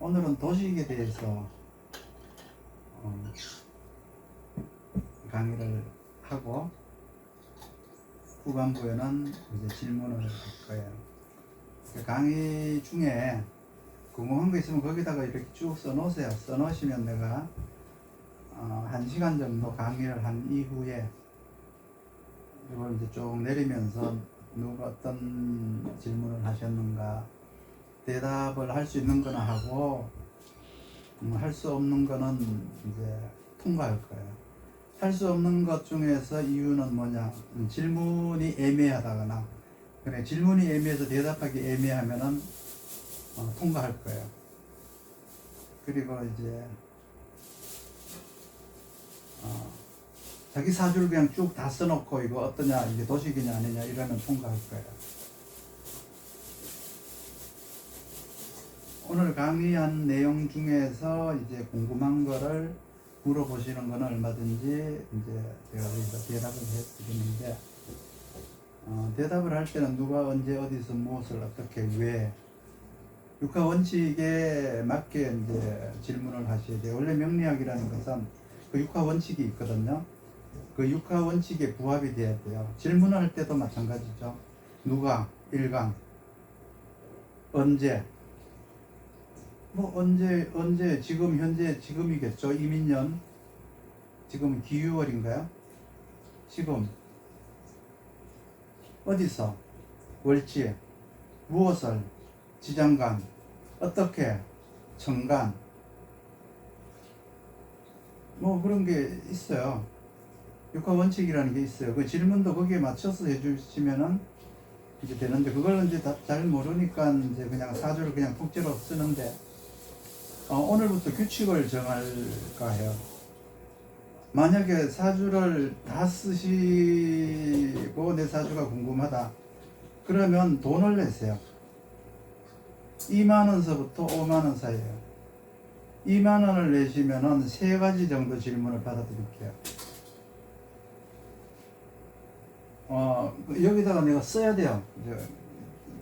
오늘은 도시에 대해서 강의를 하고 후반부에는 이제 질문을 할 거예요. 강의 중에 궁금한 거 있으면 거기다가 이렇게 쭉 써놓으세요. 써놓으시면 내가 1시간 정도 강의를 한 이후에 이걸 이제 쭉 내리면서 누가 어떤 질문을 하셨는가 대답을 할 수 있는 거나 하고 할 수 없는 거는 이제 통과할 거예요. 할 수 없는 것 중에서 이유는 뭐냐, 질문이 애매하다거나 그래 질문이 애매해서 대답하기 애매하면은 통과할 거예요. 그리고 이제 자기 사주를 그냥 쭉 다 써놓고 이거 어떠냐, 이게 도식이냐 아니냐 이러면 통과할 거예요. 오늘 강의한 내용 중에서 이제 궁금한 거를 물어보시는 거는 얼마든지 이제 제가 여기서 대답을 해드리는데, 대답을 할 때는 누가 언제 어디서 무엇을 어떻게 왜 육하 원칙에 맞게 이제 질문을 하셔야 돼요. 원래 명리학이라는 것은 그 육하 원칙이 있거든요. 그 육하 원칙에 부합이 돼야 돼요. 질문을 할 때도 마찬가지죠. 누가, 일강, 언제, 언제, 지금, 현재, 지금이겠죠. 이민년, 지금 기유월인가요? 지금, 어디서, 월지, 무엇을, 지장간, 어떻게, 정간, 뭐 그런 게 있어요. 육하 원칙이라는 게 있어요. 그 질문도 거기에 맞춰서 해주시면은 이제 되는데, 그걸 이제 잘 모르니까 이제 그냥 사주를 그냥 통째로 쓰는데, 오늘부터 규칙을 정할까 해요. 만약에 사주를 다 쓰시고 내 사주가 궁금하다 그러면 돈을 내세요. 2만원서부터 5만원 사이에요. 2만원을 내시면은 3가지 정도 질문을 받아드릴게요. 여기다가 내가 써야 돼요.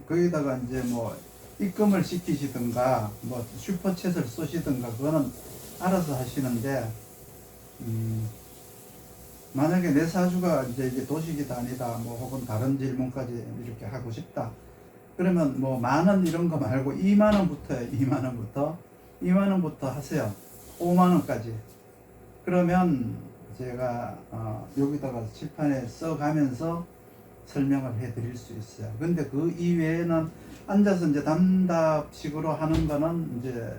거기다가 이제 뭐 입금을 시키시든가 뭐 슈퍼챗을 쏘시든가 그거는 알아서 하시는데, 만약에 내 사주가 이제 이게 도식이다 아니다 뭐 혹은 다른 질문까지 이렇게 하고 싶다 그러면 뭐 만원 이런 거 말고 2만원부터요. 2만원부터 하세요. 5만원까지. 그러면 제가 여기다가 칠판에 써가면서 설명을 해 드릴 수 있어요. 근데 그 이외에는 앉아서 이제 답답식으로 하는 거는 이제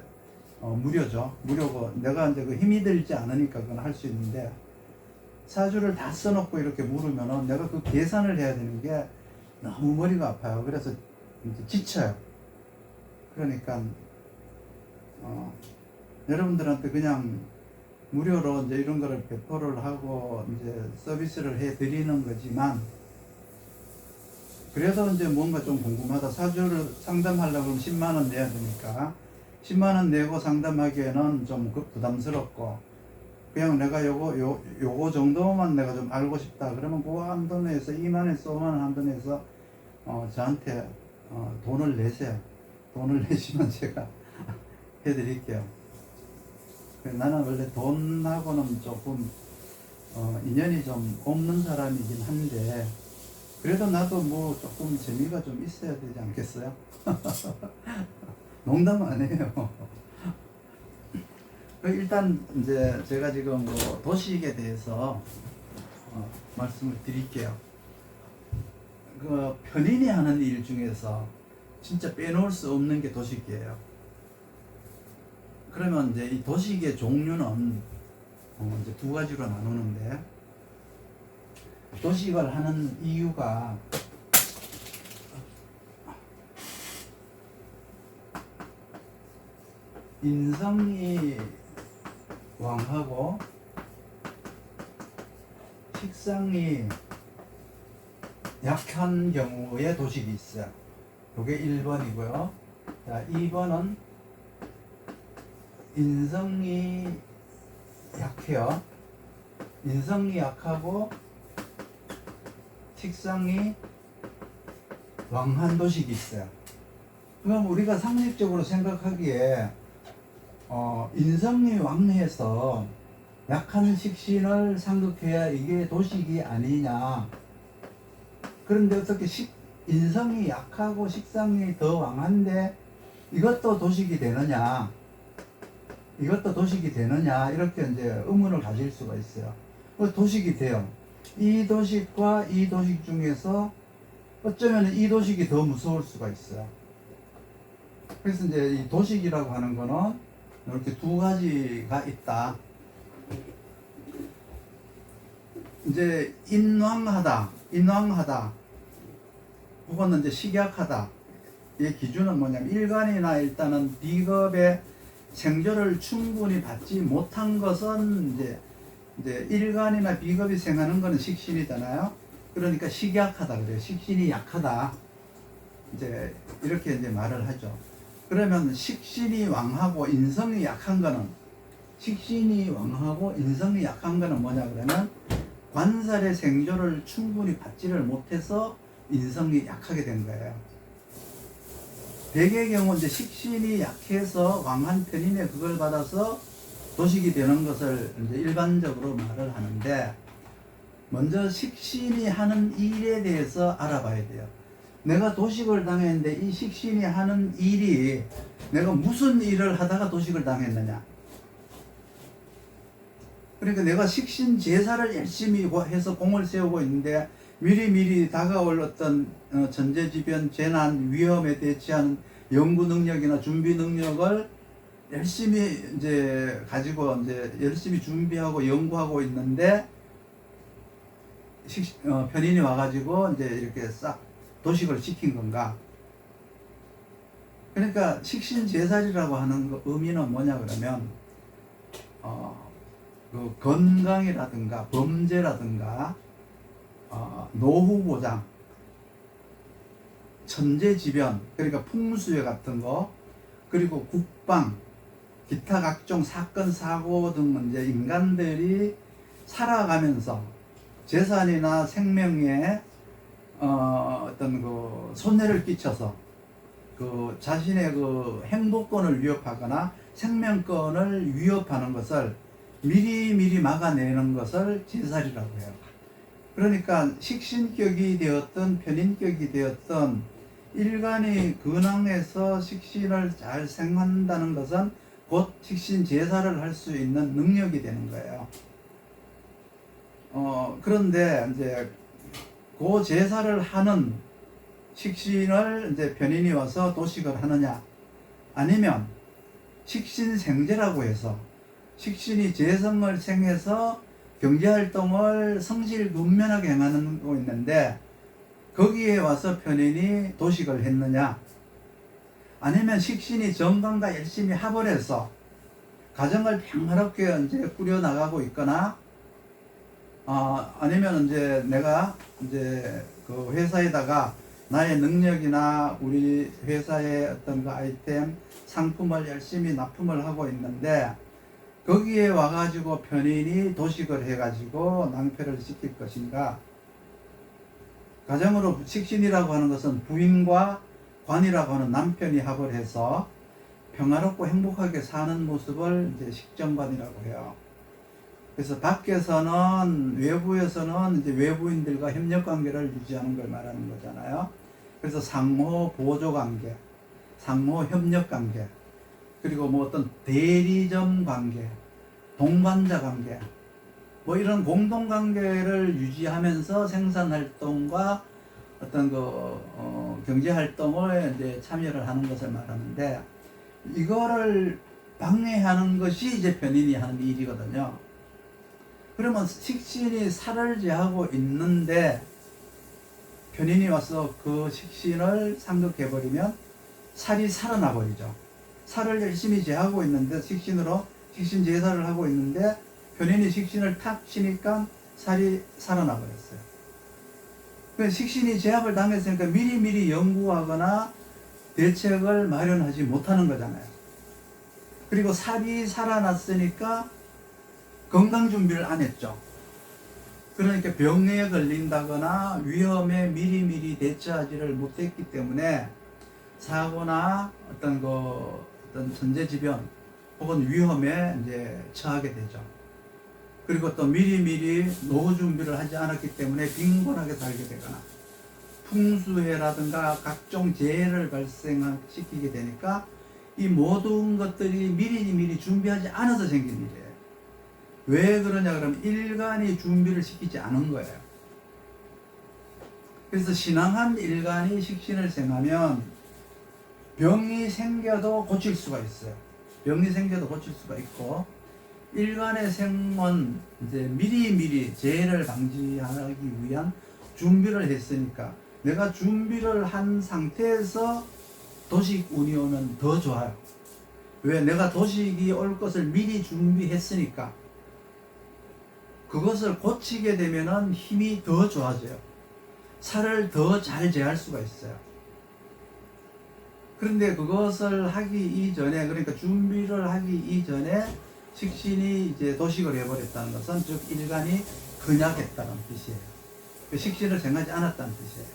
무료죠. 무료고 내가 이제 그 힘이 들지 않으니까 그건 할 수 있는데, 사주를 다 써놓고 이렇게 물으면은 내가 그 계산을 해야 되는 게 너무 머리가 아파요. 그래서 이제 지쳐요. 그러니까 여러분들한테 그냥 무료로 이제 이런 거를 배포를 하고 이제 서비스를 해 드리는 거지만, 그래서 이제 뭔가 좀 궁금하다, 사주를 상담하려고 그러면 10만원 내야 되니까 10만원 내고 상담하기에는 좀 부담스럽고, 그냥 내가 요거 정도만 내가 좀 알고 싶다 그러면 그 한도 내에서 2만원에서 5만원 한도 내에서 저한테 돈을 내세요. 돈을 내시면 제가 해드릴게요. 나는 원래 돈하고는 조금 인연이 좀 없는 사람이긴 한데, 그래도 나도 뭐 조금 재미가 좀 있어야 되지 않겠어요? 농담 안 해요. 일단 이제 제가 지금 뭐 도식에 대해서 말씀을 드릴게요. 그 편인이 하는 일 중에서 진짜 빼놓을 수 없는 게 도식이에요. 그러면 이제 이 도식의 종류는 이제 2가지로 나누는데, 도식을 하는 이유가 인성이 왕하고 식상이 약한 경우에 도식이 있어요. 그게 1번이고요. 자, 2번은 인성이 약해요. 인성이 약하고 식상이 왕한 도식이 있어요. 그럼 우리가 상식적으로 생각하기에 인성이 왕해서 약한 식신을 상극해야 이게 도식이 아니냐. 그런데 어떻게 인성이 약하고 식상이 더 왕한데 이것도 도식이 되느냐? 이것도 도식이 되느냐? 이렇게 이제 의문을 가질 수가 있어요. 도식이 돼요. 이 도식과 이 도식 중에서 어쩌면 이 도식이 더 무서울 수가 있어요. 그래서 이제 이 도식이라고 하는 거는 이렇게 두 가지가 있다. 이제 인왕하다 혹은 이제 식약하다. 이 기준은 뭐냐면 일간이나 일단은 비겁의 생조를 충분히 받지 못한 것은 이제 일간이나 비겁이 생하는 것은 식신이잖아요. 그러니까 식약하다 그래요. 식신이 약하다. 이제 이렇게 이제 말을 하죠. 그러면 식신이 왕하고 인성이 약한 거는 뭐냐 그러면 관살의 생조를 충분히 받지를 못해서 인성이 약하게 된 거예요. 대개의 경우 이제 식신이 약해서 왕한 편인에 그걸 받아서 도식이 되는 것을 이제 일반적으로 말을 하는데, 먼저 식신이 하는 일에 대해서 알아봐야 돼요. 내가 도식을 당했는데 이 식신이 하는 일이 내가 무슨 일을 하다가 도식을 당했느냐. 그러니까 내가 식신 제사를 열심히 해서 공을 세우고 있는데 미리미리 다가올 어떤 전제지변, 재난, 위험에 대처하는 연구 능력이나 준비 능력을 열심히 이제 가지고 이제 열심히 준비하고 연구하고 있는데 편인이 와가지고 이제 이렇게 싹 도식을 시킨 건가? 그러니까 식신 제살이라고 하는 거 의미는 뭐냐 그러면 그 건강이라든가 범죄라든가 노후 보장, 천재지변, 그러니까 풍수해 같은 거, 그리고 국방, 기타 각종 사건 사고 등 이제 인간들이 살아가면서 재산이나 생명에 어떤 그 손해를 끼쳐서 그 자신의 그 행복권을 위협하거나 생명권을 위협하는 것을 미리미리 막아내는 것을 제살이라고 해요. 그러니까 식신격이 되었던 편인격이 되었던 일간이 근황에서 식신을 잘 생한다는 것은 곧 식신 제사를 할 수 있는 능력이 되는 거예요. 그런데 이제 그 제사를 하는 식신을 이제 편인이 와서 도식을 하느냐, 아니면 식신생제라고 해서 식신이 재성을 생해서 경제활동을 성실근면하게 행하는 거 있는데 거기에 와서 편인이 도식을 했느냐, 아니면 식신이 정관과 열심히 합을 해서 가정을 평화롭게 이제 꾸려나가고 있거나 아니면 이제 내가 이제 그 회사에다가 나의 능력이나 우리 회사의 어떤 그 아이템 상품을 열심히 납품을 하고 있는데 거기에 와가지고 편인이 도식을 해가지고 낭패를 시킬 것인가. 가정으로 식신이라고 하는 것은 부인과 관이라고 하는 남편이 합을 해서 평화롭고 행복하게 사는 모습을 이제 식정관이라고 해요. 그래서 밖에서는, 외부에서는 이제 외부인들과 협력 관계를 유지하는 걸 말하는 거잖아요. 그래서 상호 보조 관계, 상호 협력 관계, 그리고 뭐 어떤 대리점 관계, 동반자 관계, 뭐 이런 공동 관계를 유지하면서 생산 활동과 어떤 그 경제 활동을 이제 참여를 하는 것을 말하는데, 이거를 방해하는 것이 이제 편인이 하는 일이거든요. 그러면 식신이 살을 제하고 있는데 편인이 와서 그 식신을 상극해버리면 살이 살아나 버리죠. 살을 열심히 제하고 있는데 식신으로 식신 제사를 하고 있는데 편인이 식신을 탁 치니까 살이 살아나 버렸어요. 그래서 식신이 제압을 당했으니까 미리미리 연구하거나 대책을 마련하지 못하는 거잖아요. 그리고 살이 살아났으니까 건강 준비를 안 했죠. 그러니까 병에 걸린다거나 위험에 미리미리 대처하지를 못했기 때문에 사고나 어떤 천재지변, 혹은 위험에 이제 처하게 되죠. 그리고 또 미리미리 노후 준비를 하지 않았기 때문에 빈곤하게 살게 되거나 풍수해라든가 각종 재해를 발생시키게 되니까 이 모든 것들이 미리 준비하지 않아서 생긴 일이에요. 왜 그러냐 그러면 일간이 준비를 시키지 않은 거예요. 그래서 신앙한 일간이 식신을 생하면 병이 생겨도 고칠 수가 있어요. 병이 생겨도 고칠 수가 있고, 일간의 생은 이제 미리 재해를 방지하기 위한 준비를 했으니까 내가 준비를 한 상태에서 도식운이 오면 더 좋아요. 왜? 내가 도식이 올 것을 미리 준비했으니까 그것을 고치게 되면은 힘이 더 좋아져요. 살을 더 잘 제할 수가 있어요. 그런데 그것을 하기 이전에, 그러니까 준비를 하기 이전에 식신이 이제 도식을 해버렸다는 것은 즉 일간이 근약했다는 뜻이에요. 식신을 생하지 않았다는 뜻이에요.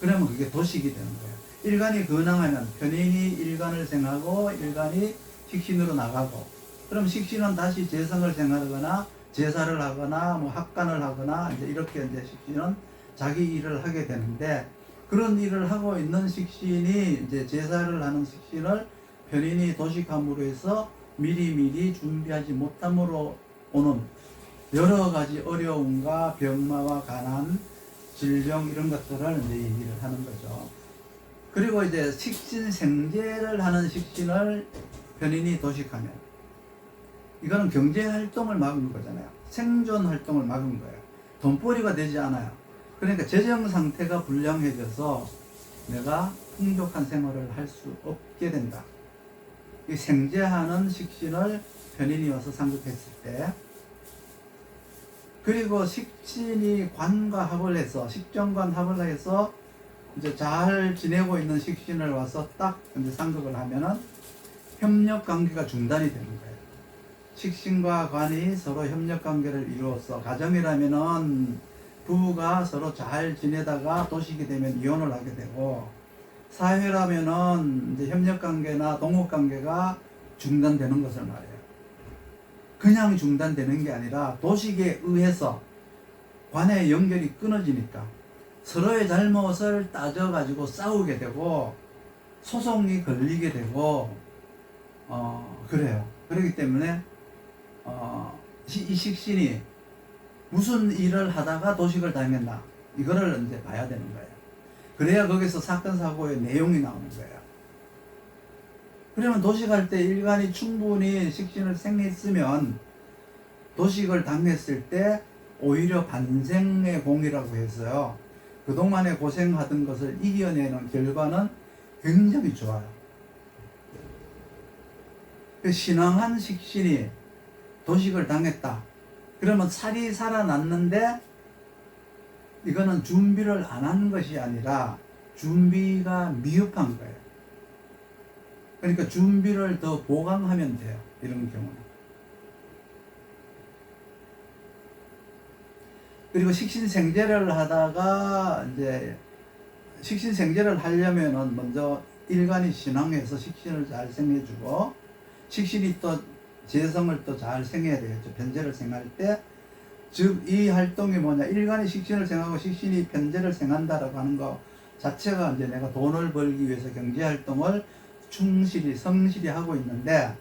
그러면 그게 도식이 되는 거예요. 일간이 근황하면 편인이 일간을 생하고 일간이 식신으로 나가고, 그럼 식신은 다시 재성을 생하거나 제사를 하거나 뭐 합간을 하거나 이제 이렇게 이제 식신은 자기 일을 하게 되는데, 그런 일을 하고 있는 식신이 이제 제사를 하는 식신을 편인이 도식함으로 해서 미리 준비하지 못함으로 오는 여러 가지 어려움과 병마와 가난, 질병 이런 것들을 이제 얘기를 하는 거죠. 그리고 이제 식신 생제를 하는 식신을 편인이 도식하면 이거는 경제 활동을 막은 거잖아요. 생존 활동을 막은 거예요. 돈벌이가 되지 않아요. 그러니까 재정 상태가 불량해져서 내가 풍족한 생활을 할 수 없게 된다. 이 생제하는 식신을 편인이 와서 상급했을 때, 그리고 식신이 관과 합을 해서 식정관 합을 해서 이제 잘 지내고 있는 식신을 와서 딱 이제 상급을 하면은 협력 관계가 중단이 되는 거예요. 식신과 관이 서로 협력 관계를 이루어서, 가정이라면은 부부가 서로 잘 지내다가 도식이 되면 이혼을 하게 되고, 사회라면은 이제 협력 관계나 동업 관계가 중단되는 것을 말해요. 그냥 중단되는 게 아니라 도식에 의해서 관의 연결이 끊어지니까 서로의 잘못을 따져가지고 싸우게 되고 소송이 걸리게 되고 그래요. 그렇기 때문에 이 식신이 무슨 일을 하다가 도식을 당했나 이거를 이제 봐야 되는 거예요. 그래야 거기서 사건 사고의 내용이 나오는 거예요. 그러면 도식할 때 일간이 충분히 식신을 생했으면 도식을 당했을 때 오히려 반생의 공이라고 해서요, 그동안에 고생하던 것을 이겨내는 결과는 굉장히 좋아요. 신앙한 식신이 도식을 당했다. 그러면 살이 살아났는데 이거는 준비를 안 한 것이 아니라 준비가 미흡한 거예요. 그러니까 준비를 더 보강하면 돼요. 이런 경우는. 그리고 식신생제를 하다가 이제 식신생제를 하려면은 먼저 일간이 신앙해서 식신을 잘 생해주고, 식신이 또 재성을 또 잘 생해야 되겠죠. 편제를 생할 때. 즉 이 활동이 뭐냐, 일간이 식신을 생하고 식신이 편제를 생한다라고 하는 거 자체가 이제 내가 돈을 벌기 위해서 경제활동을 충실히 성실히 하고 있는데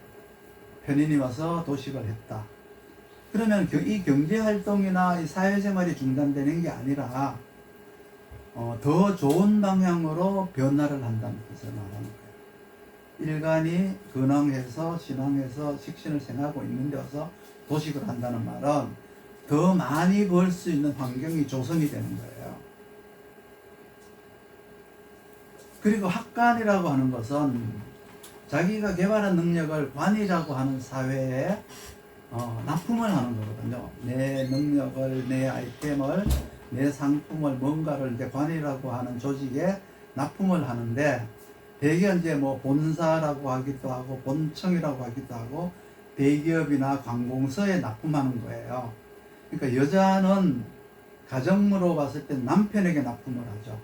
편인이 와서 도식을 했다. 그러면 이 경제활동이나 이 사회생활이 중단되는 게 아니라 더 좋은 방향으로 변화를 한다는 뜻을 말하는 거예요. 일간이 근황해서 신앙해서 식신을 생하고 있는데 와서 도식을 한다는 말은 더 많이 벌 수 있는 환경이 조성이 되는 거예요. 그리고 학관이라고 하는 것은 자기가 개발한 능력을 관이라고 하는 사회에 납품을 하는 거거든요. 내 능력을, 내 아이템을, 내 상품을, 뭔가를 이제 관이라고 하는 조직에 납품을 하는데, 대개 이제 뭐 본사라고 하기도 하고 본청이라고 하기도 하고 대기업이나 관공서에 납품하는 거예요. 그러니까 여자는 가정으로 봤을 때 남편에게 납품을 하죠.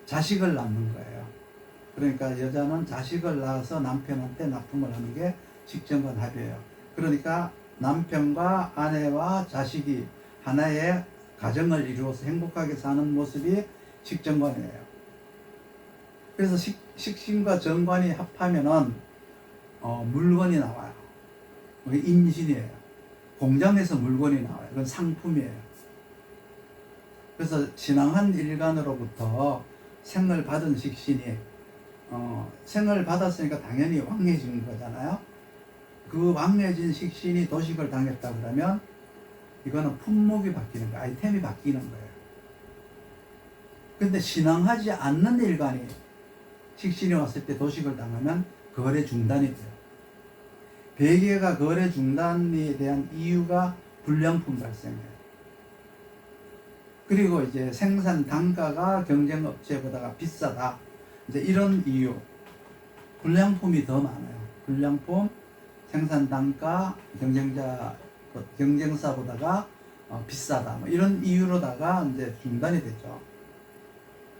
자식을 낳는 거예요. 그러니까 여자는 자식을 낳아서 남편한테 납품을 하는 게 식정관 합이에요. 그러니까 남편과 아내와 자식이 하나의 가정을 이루어서 행복하게 사는 모습이 식정관이에요. 그래서 식신과 정관이 합하면은 물건이 나와요. 이게 임신이에요. 공장에서 물건이 나와요. 그건 상품이에요. 그래서 신앙한 일간으로부터 생을 받은 식신이 생을 받았으니까 당연히 왕해진 거잖아요. 그 왕해진 식신이 도식을 당했다 그러면 이거는 품목이 바뀌는 거예요. 아이템이 바뀌는 거예요. 근데 신앙하지 않는 일간이 식신이 왔을 때 도식을 당하면 거래 중단이 돼요. 베개가 거래 중단에 대한 이유가 불량품 발생이에요. 그리고 이제 생산 단가가 경쟁 업체보다 비싸다. 이제 이런 이유. 불량품이 더 많아요. 불량품, 생산 단가, 경쟁사보다가 비싸다. 뭐 이런 이유로다가 이제 중단이 되죠.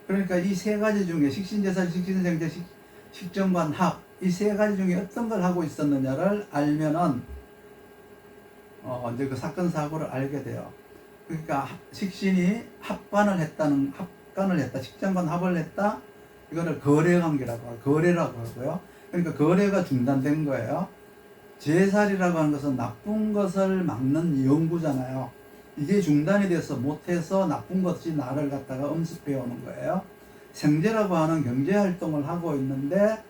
그러니까 이 세 가지 중에 식신제사, 식신생제, 식정관 합, 이 세 가지 중에 어떤 걸 하고 있었느냐를 알면은 이제 그 사건 사고를 알게 돼요. 그러니까 식신이 합관을 했다, 식정관 합을 했다. 이거를 거래라고 하고요. 그러니까 거래가 중단된 거예요. 제살이라고 하는 것은 나쁜 것을 막는 연구잖아요. 이게 중단이 돼서 못해서 나쁜 것이 나를 갖다가 엄습해 오는 거예요. 생제라고 하는 경제활동을 하고 있는데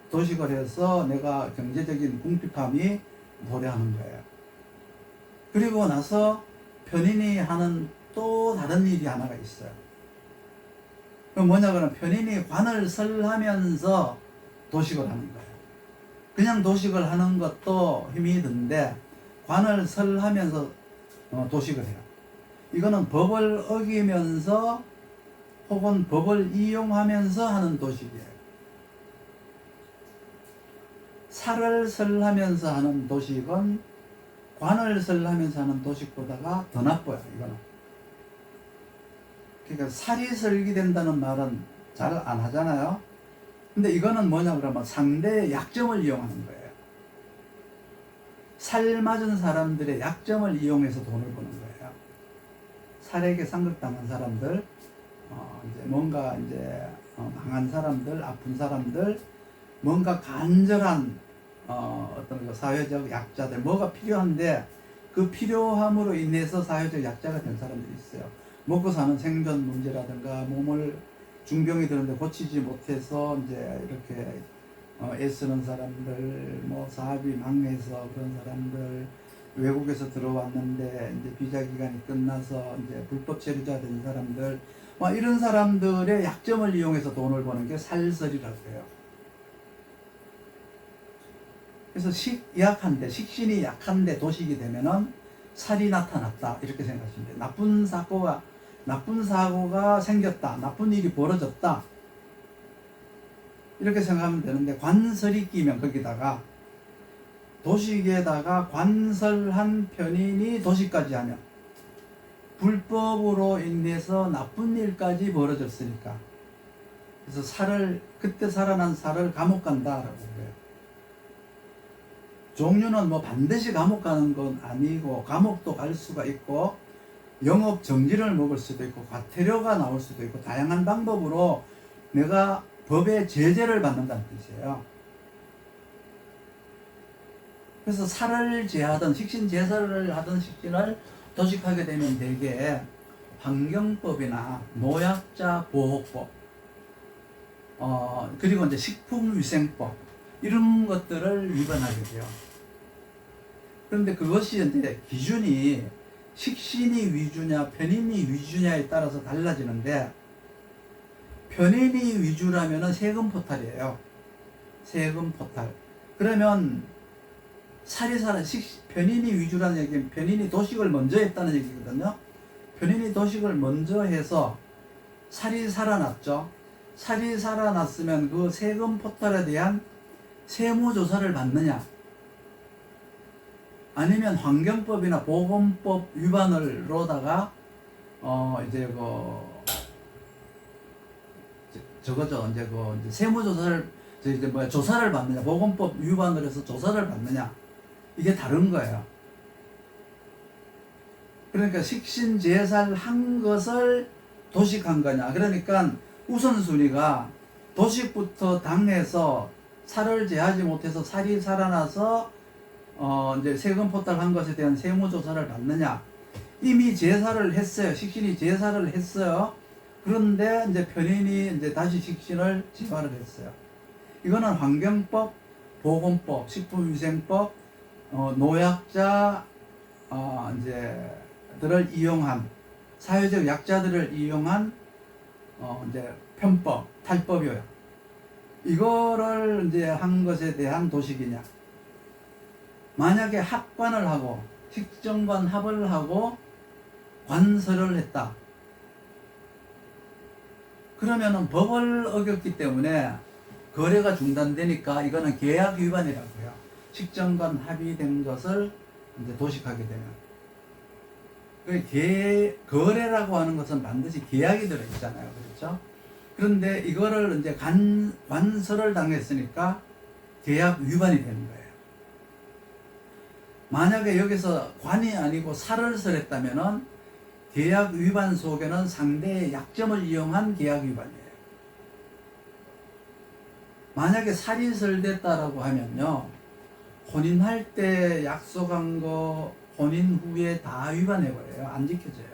도식을 해서 내가 경제적인 궁핍함이 도래하는 거예요. 그리고 나서 편인이 하는 또 다른 일이 하나가 있어요. 그 뭐냐 그러면 편인이 관을 설하면서 도식을 하는 거예요. 그냥 도식을 하는 것도 힘이 든데 관을 설하면서 도식을 해요. 이거는 법을 어기면서 혹은 법을 이용하면서 하는 도식이에요. 살을 설하면서 하는 도식은 관을 설하면서 하는 도식보다가 더 나빠요. 이거는. 그러니까 살이 설기된다는 말은 잘 안 하잖아요. 근데 이거는 뭐냐 그러면 상대의 약점을 이용하는 거예요. 살 맞은 사람들의 약점을 이용해서 돈을 버는 거예요. 살에게 상극당한 사람들, 이제 뭔가 이제 망한 사람들, 아픈 사람들, 뭔가 간절한 어떤 그 사회적 약자들, 뭐가 필요한데 그 필요함으로 인해서 사회적 약자가 된 사람들이 있어요. 먹고 사는 생존 문제라든가 몸을 중병이 드는데 고치지 못해서 이제 이렇게 애쓰는 사람들, 뭐 사업이 망해서 그런 사람들, 외국에서 들어왔는데 이제 비자 기간이 끝나서 이제 불법 체류자 된 사람들, 뭐 이런 사람들의 약점을 이용해서 돈을 버는 게 살설이라고 해요. 그래서 식신이 약한데 도식이 되면은 살이 나타났다 이렇게 생각하시면 돼요. 나쁜 사고가 생겼다, 나쁜 일이 벌어졌다 이렇게 생각하면 되는데 관설이 끼면 거기다가 도식에다가 관설한 편인이 도식까지 하면 불법으로 인해서 나쁜 일까지 벌어졌으니까 그래서 그때 살아난 살을 감옥 간다라고 그래요. 종류는 뭐 반드시 감옥 가는 건 아니고 감옥도 갈 수가 있고 영업 정지를 먹을 수도 있고 과태료가 나올 수도 있고 다양한 방법으로 내가 법의 제재를 받는다는 뜻이에요. 그래서 살을 제하든 식신 제사를 하든 식신을 도식하게 되면 대개 환경법이나 노약자 보호법, 그리고 이제 식품위생법 이런 것들을 위반하게 돼요. 그런데 그것이 이제 기준이 식신이 위주냐 편인이 위주냐에 따라서 달라지는데 편인이 위주라면은 세금 포탈이에요. 세금 포탈. 그러면 편인이 위주라는 얘기는 편인이 도식을 먼저 했다는 얘기거든요. 편인이 도식을 먼저 해서 살이 살아났죠. 살이 살아났으면 그 세금 포탈에 대한 세무조사를 받느냐 아니면 환경법이나 보건법 위반으로다가 이제 저거죠. 이제 세무조사를 이제 뭐 조사를 받느냐, 보건법 위반을 해서 조사를 받느냐, 이게 다른 거예요. 그러니까 식신제사를 한 것을 도식한 거냐. 그러니까 우선순위가 도식부터 당해서 살을 제하지 못해서 살이 살아나서 이제 세금 포탈한 것에 대한 세무조사를 받느냐. 이미 제사를 했어요. 식신이 제사를 했어요. 그런데 이제 편인이 이제 다시 식신을 제사를 했어요. 이거는 환경법, 보건법, 식품위생법, 노약자 이제 들을 이용한 사회적 약자들을 이용한 이제 편법, 탈법이에요. 이거를 이제 한 것에 대한 도식이냐. 만약에 합관을 하고 식정관 합을 하고 관설을 했다. 그러면은 법을 어겼기 때문에 거래가 중단되니까 이거는 계약 위반이라고요. 식정관 합의된 것을 이제 도식하게 되면. 거래라고 하는 것은 반드시 계약이 들어있잖아요. 그렇죠? 그런데 이거를 이제 관설을 당했으니까 계약 위반이 되는 거예요. 만약에 여기서 관이 아니고 살을 설했다면은 계약 위반 속에는 상대의 약점을 이용한 계약 위반이에요. 만약에 살이 설됐다라고 하면요, 혼인할 때 약속한 거 혼인 후에 다 위반해버려요. 안 지켜져요.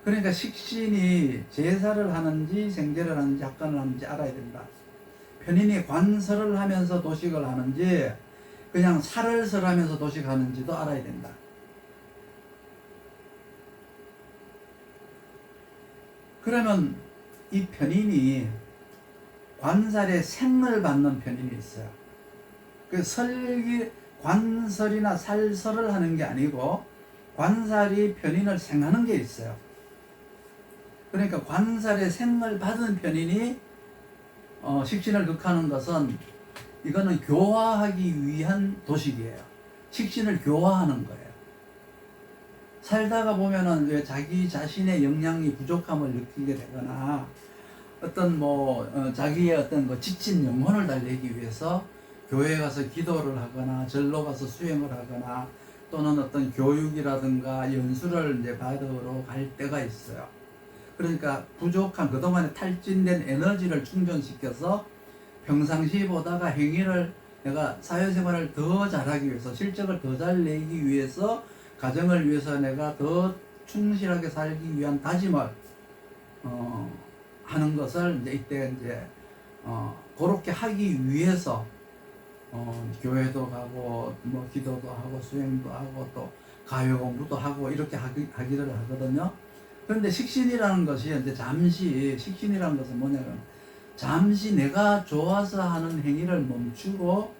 그러니까 식신이 제사를 하는지 생제를 하는지 합관을 하는지 알아야 된다. 편인이 관설을 하면서 도식을 하는지 그냥 살을 설하면서 도식하는지도 알아야 된다. 그러면 이 편인이 관살에 생을 받는 편인이 있어요. 그 관설이나 살설을 하는 게 아니고 관살이 편인을 생하는 게 있어요. 그러니까 관살에 생을 받은 편인이 식신을 극하는 것은 이거는 교화하기 위한 도식이에요. 식신을 교화하는 거예요. 살다가 보면은 왜 자기 자신의 영양이 부족함을 느끼게 되거나 어떤 자기의 어떤 지친 영혼을 달래기 위해서 교회에 가서 기도를 하거나 절로 가서 수행을 하거나 또는 어떤 교육이라든가 연수를 이제 받으러 갈 때가 있어요. 그러니까 부족한 그동안에 탈진된 에너지를 충전시켜서 평상시 보다가 행위를 내가 사회생활을 더 잘하기 위해서 실적을 더 잘 내기 위해서 가정을 위해서 내가 더 충실하게 살기 위한 다짐을 하는 것을 이제 이때 이제 그렇게 하기 위해서 교회도 가고 기도도 하고 수행도 하고 또 가요 공부도 하고 이렇게 하기를 하거든요. 그런데 식신이라는 것이 이제 잠시 식신이라는 것은 뭐냐면 잠시 내가 좋아서 하는 행위를 멈추고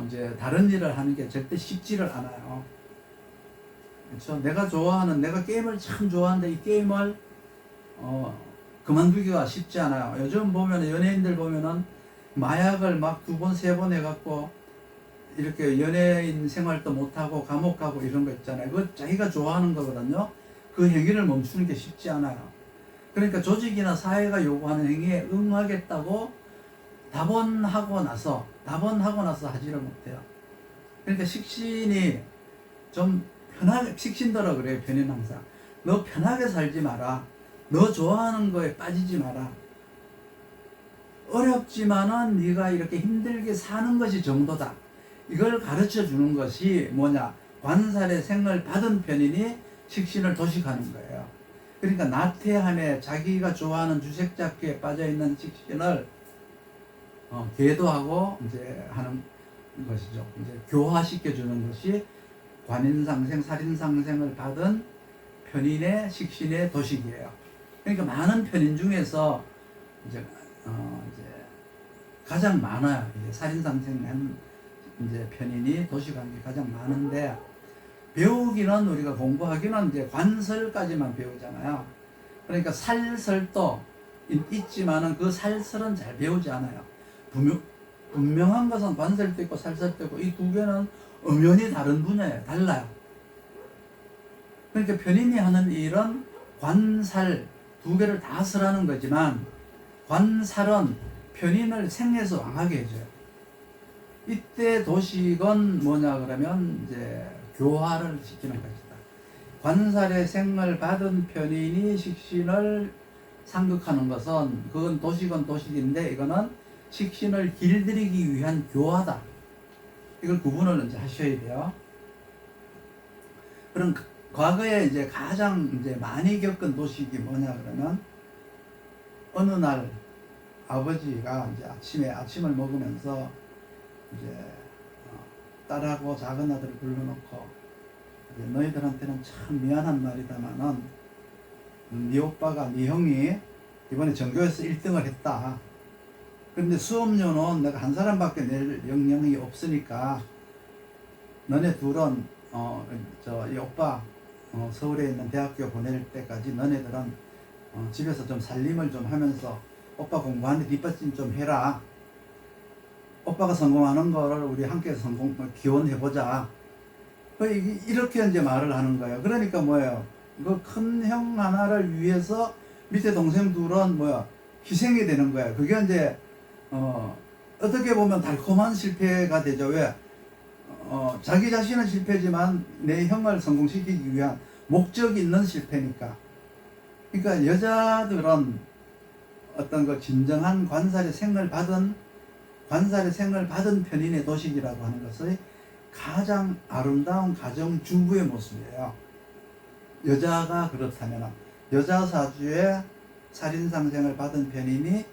이제 다른 일을 하는 게 절대 쉽지를 않아요. 그렇죠? 내가 게임을 참 좋아하는데 이 게임을 그만두기가 쉽지 않아요. 요즘 보면 연예인들 보면은 마약을 막 2번, 3번 해갖고 이렇게 연예인 생활도 못하고 감옥 가고 이런 거 있잖아요. 그거 자기가 좋아하는 거거든요. 그 행위를 멈추는 게 쉽지 않아요. 그러니까 조직이나 사회가 요구하는 행위에 응하겠다고 답원하고 나서 하지를 못해요. 그러니까 식신이 좀 편하게, 식신더라 그래요. 편인 항상 너 편하게 살지 마라. 너 좋아하는 거에 빠지지 마라. 어렵지만은 네가 이렇게 힘들게 사는 것이 정도다. 이걸 가르쳐 주는 것이 뭐냐? 관살의 생을 받은 편인이 식신을 도식하는 거예요. 그러니까 나태함에 자기가 좋아하는 주색잡기에 빠져 있는 식신을 계도하고 이제 하는 것이죠. 이제 교화시켜 주는 것이 관인상생, 살인상생을 받은 편인의 식신의 도식이에요. 그러니까 많은 편인 중에서 이제 가장 많아요. 이제 살인상생한 이제 편인이 도식한 게 가장 많은데 배우기는 우리가 공부하기는 이제 관설까지만 배우잖아요. 그러니까 살설도 있지만은 그 살설은 잘 배우지 않아요. 분명한 것은 관설도 있고 살설도 있고 이 두 개는 엄연히 다른 분야예요. 달라요. 그러니까 편인이 하는 일은 관살 두 개를 다 설하는 거지만 관살은 편인을 생에서 왕하게 해줘요. 이때 도식은 뭐냐 그러면 이제 교화를 시키는 것이다. 관살의 생을 받은 편인이 식신을 상극하는 것은 그건 도식은 도식인데 이거는 식신을 길들이기 위한 교화다. 이걸 구분을 이제 하셔야 돼요. 그럼 과거에 이제 가장 이제 많이 겪은 도식이 뭐냐 그러면 어느 날 아버지가 이제 아침을 먹으면서 이제 딸하고 작은 아들을 불러놓고 이제 너희들한테는 참 미안한 말이다마는 네 오빠가 네 형이 이번에 전교에서 1등을 했다. 그런데 수업료는 내가 한 사람밖에 낼 역량이 없으니까 너네 둘은 이 오빠 서울에 있는 대학교 보낼 때까지 너네들은 집에서 좀 살림을 좀 하면서 오빠 공부하는데 뒷받침 좀 해라. 오빠가 성공하는 거를 우리 함께 기원해보자. 이렇게 이제 말을 하는 거예요. 그러니까 뭐예요? 그 큰 형 하나를 위해서 밑에 동생 둘은 희생이 되는 거예요. 그게 이제 어떻게 보면 달콤한 실패가 되죠. 왜? 자기 자신은 실패지만 내 형을 성공시키기 위한 목적이 있는 실패니까. 그러니까 여자들은 어떤 그 진정한 관살의 생을 받은 편인의 도식이라고 하는 것의 가장 아름다운 가정주부의 모습이에요. 여자가 그렇다면 여자 사주에 살인상생을 받은 편인이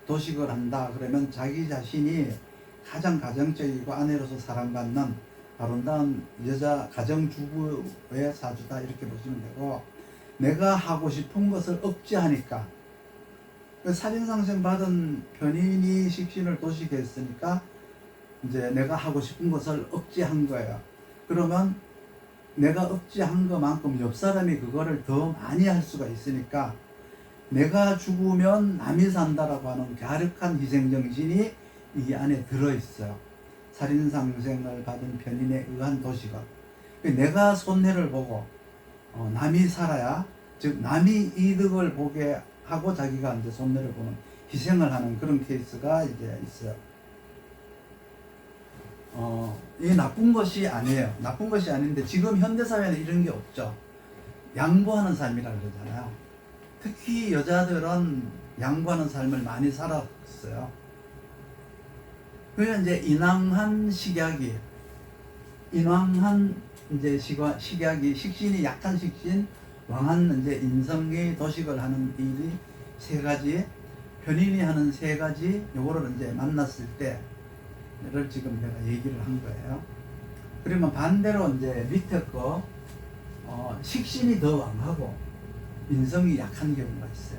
도식을 한다 그러면 자기 자신이 가장 가정적이고 아내로서 사랑받는 아름다운 여자 가정주부의 사주다 이렇게 보시면 되고, 내가 하고 싶은 것을 억제하니까 살인상생 받은 편인이 식신을 도식했으니까 이제 내가 하고 싶은 것을 억제한 거예요. 그러면 내가 억제한 것만큼 옆 사람이 그거를 더 많이 할 수가 있으니까 내가 죽으면 남이 산다라고 하는 갸륵한 희생정신이 이 안에 들어있어요. 살인상생을 받은 편인에 의한 도식은 내가 손해를 보고 남이 살아야, 즉 남이 이득을 보게 하고 자기가 이제 손해를 보는 희생을 하는 그런 케이스가 이제 있어요. 이게 나쁜 것이 아니에요. 나쁜 것이 아닌데 지금 현대사회는 이런 게 없죠. 양보하는 삶이라 그러잖아요. 특히 여자들은 양보하는 삶을 많이 살았어요. 그래서 이제 인왕한 식약이 식신이 약한 식신, 왕한 이제 인성이 도식을 하는 일이 세 가지, 편인이 하는 세 가지, 요거를 이제 만났을 때를 지금 내가 얘기를 한 거예요. 그러면 반대로 이제 밑에 거, 식신이 더 왕하고 인성이 약한 경우가 있어요.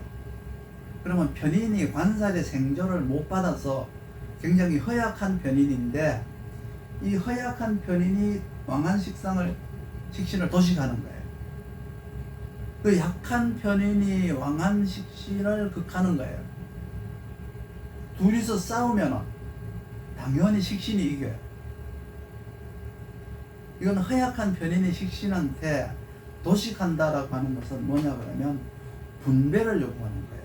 그러면 편인이 관살의 생조를 못 받아서 굉장히 허약한 편인인데, 이 허약한 편인이 왕한 식신을 도식하는 거예요. 그 약한 편인이 왕한 식신을 극하는 거예요. 둘이서 싸우면 당연히 식신이 이겨요. 이건 허약한 편인이 식신한테 도식한다라고 하는 것은 뭐냐 그러면 분배를 요구하는 거예요.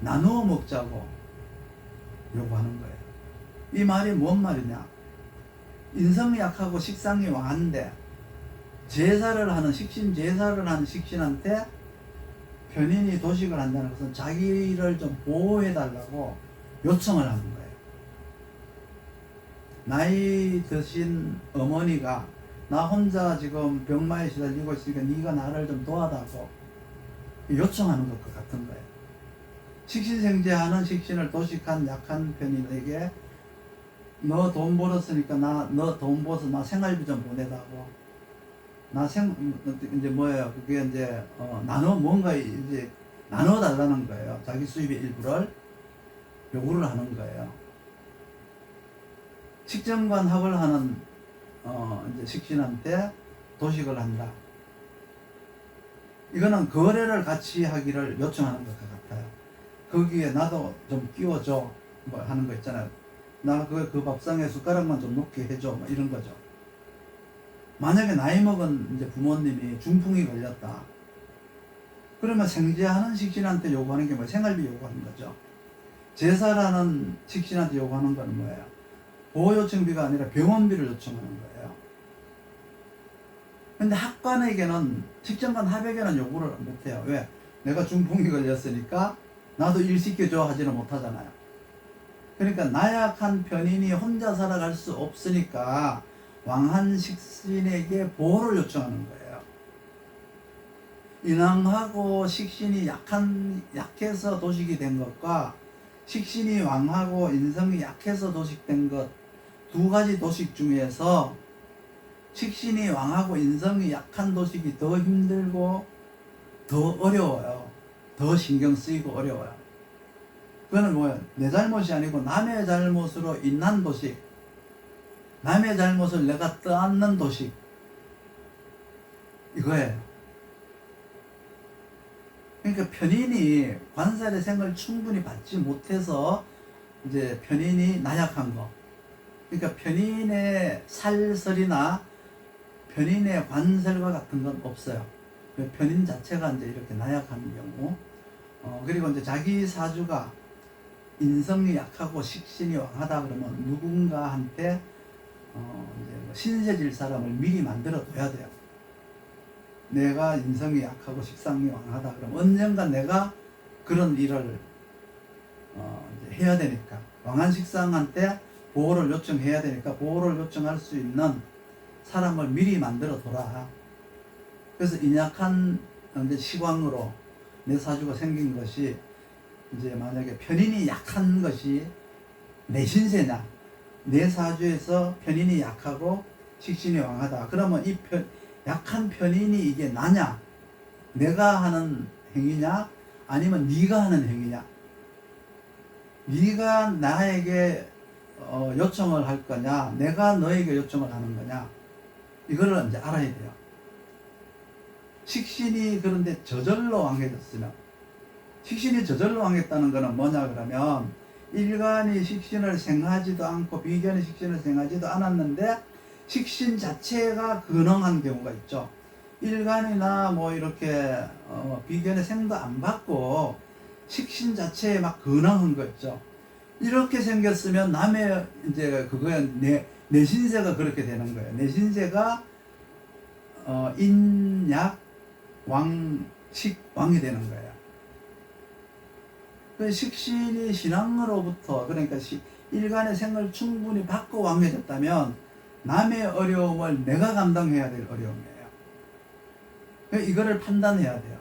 나누어 먹자고 요구하는 거예요. 이 말이 뭔 말이냐? 인성이 약하고 식상이 왕한데 식신 제사를 하는 식신한테 편인이 도식을 한다는 것은 자기를 좀 보호해달라고 요청을 하는 거예요. 나이 드신 어머니가 나 혼자 지금 병마에 시달리고 있으니까 네가 나를 좀 도와달라고 요청하는 것과 같은 거예요. 식신생제하는 식신을 도식한 약한 편인에게 너 돈 벌었으니까 너 돈 벌어서 나 생활비 좀 보내다고. 이제 뭐예요? 그게 이제 뭔가 이제 나눠 달라는 거예요. 자기 수입의 일부를 요구를 하는 거예요. 식정관 합을 하는 이제 식신한테 도식을 한다. 이거는 거래를 같이 하기를 요청하는 것과 같아요. 거기에 나도 좀 끼워줘 뭐 하는 거 있잖아요. 나 그 밥상에 숟가락만 좀 놓게 해줘 뭐 이런 거죠. 만약에 나이 먹은 이제 부모님이 중풍이 걸렸다. 그러면 생제하는 식신한테 요구하는 게 생활비 요구하는 거죠. 제사라는 식신한테 요구하는 건 뭐예요? 보호 요청비가 아니라 병원비를 요청하는 거예요. 근데 학관에게는, 식정관 합에게는 요구를 못해요. 왜? 내가 중풍이 걸렸으니까 나도 일 시켜줘 하지는 못하잖아요. 그러니까 나약한 편인이 혼자 살아갈 수 없으니까 왕한 식신에게 보호를 요청하는 거예요. 인왕하고 식신이 약해서 도식이 된 것과 식신이 왕하고 인성이 약해서 도식된 것, 두 가지 도식 중에서 식신이 왕하고 인성이 약한 도식이 더 힘들고 더 어려워요. 더 신경 쓰이고 어려워요. 그거는 뭐예요? 내 잘못이 아니고 남의 잘못으로 인한 도식, 남의 잘못을 내가 떠안는 도식, 이거예요. 그러니까 편인이 관살의 생을 충분히 받지 못해서 이제 편인이 나약한 거. 그러니까 편인의 살설이나 편인의 관설과 같은 건 없어요. 편인 자체가 이제 이렇게 나약한 경우. 그리고 이제 자기 사주가 인성이 약하고 식신이 왕하다 그러면 누군가한테 이제 신세질 사람을 미리 만들어 둬야 돼요. 내가 인성이 약하고 식상이 왕하다 그러면 언젠가 내가 그런 일을 이제 해야 되니까, 왕한 식상한테 보호를 요청해야 되니까 보호를 요청할 수 있는 사람을 미리 만들어 둬라. 그래서 인약한 이제 시광으로 내 사주가 생긴 것이, 이제 만약에 편인이 약한 것이 내 신세냐, 내 사주에서 편인이 약하고 식신이 왕하다. 그러면 이 약한 편인이 이게 나냐, 내가 하는 행위냐, 아니면 네가 하는 행위냐, 네가 나에게 요청을 할 거냐, 내가 너에게 요청을 하는 거냐, 이거를 이제 알아야 돼요. 식신이 그런데 저절로 왕해졌으면, 식신이 저절로 왕했다는 것은 뭐냐 그러면, 일간이 식신을 생하지도 않고 비견이 식신을 생하지도 않았는데 식신 자체가 근황한 경우가 있죠. 일간이나 뭐 이렇게 비견의 생도 안 받고 식신 자체에 막 근황한 거 있죠. 이렇게 생겼으면 남의 이제 그거야 내 신세가 그렇게 되는 거예요. 내 신세가 인약 왕식 왕이 되는 거예요. 그 식신이 신앙으로부터, 그러니까 일간의 생을 충분히 받고 왕해졌다면 남의 어려움을 내가 감당해야 될 어려움이에요. 이거를 판단해야 돼요.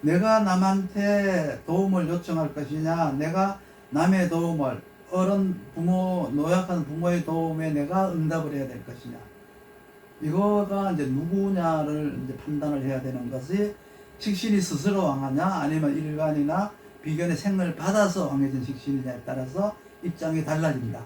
내가 남한테 도움을 요청할 것이냐, 내가 남의 도움을, 어른, 부모, 노약한 부모의 도움에 내가 응답을 해야 될 것이냐, 이거가 이제 누구냐를 이제 판단을 해야 되는 것이, 식신이 스스로 왕하냐, 아니면 일간이나 비견의 생을 받아서 왕해진 식신이냐에 따라서 입장이 달라집니다.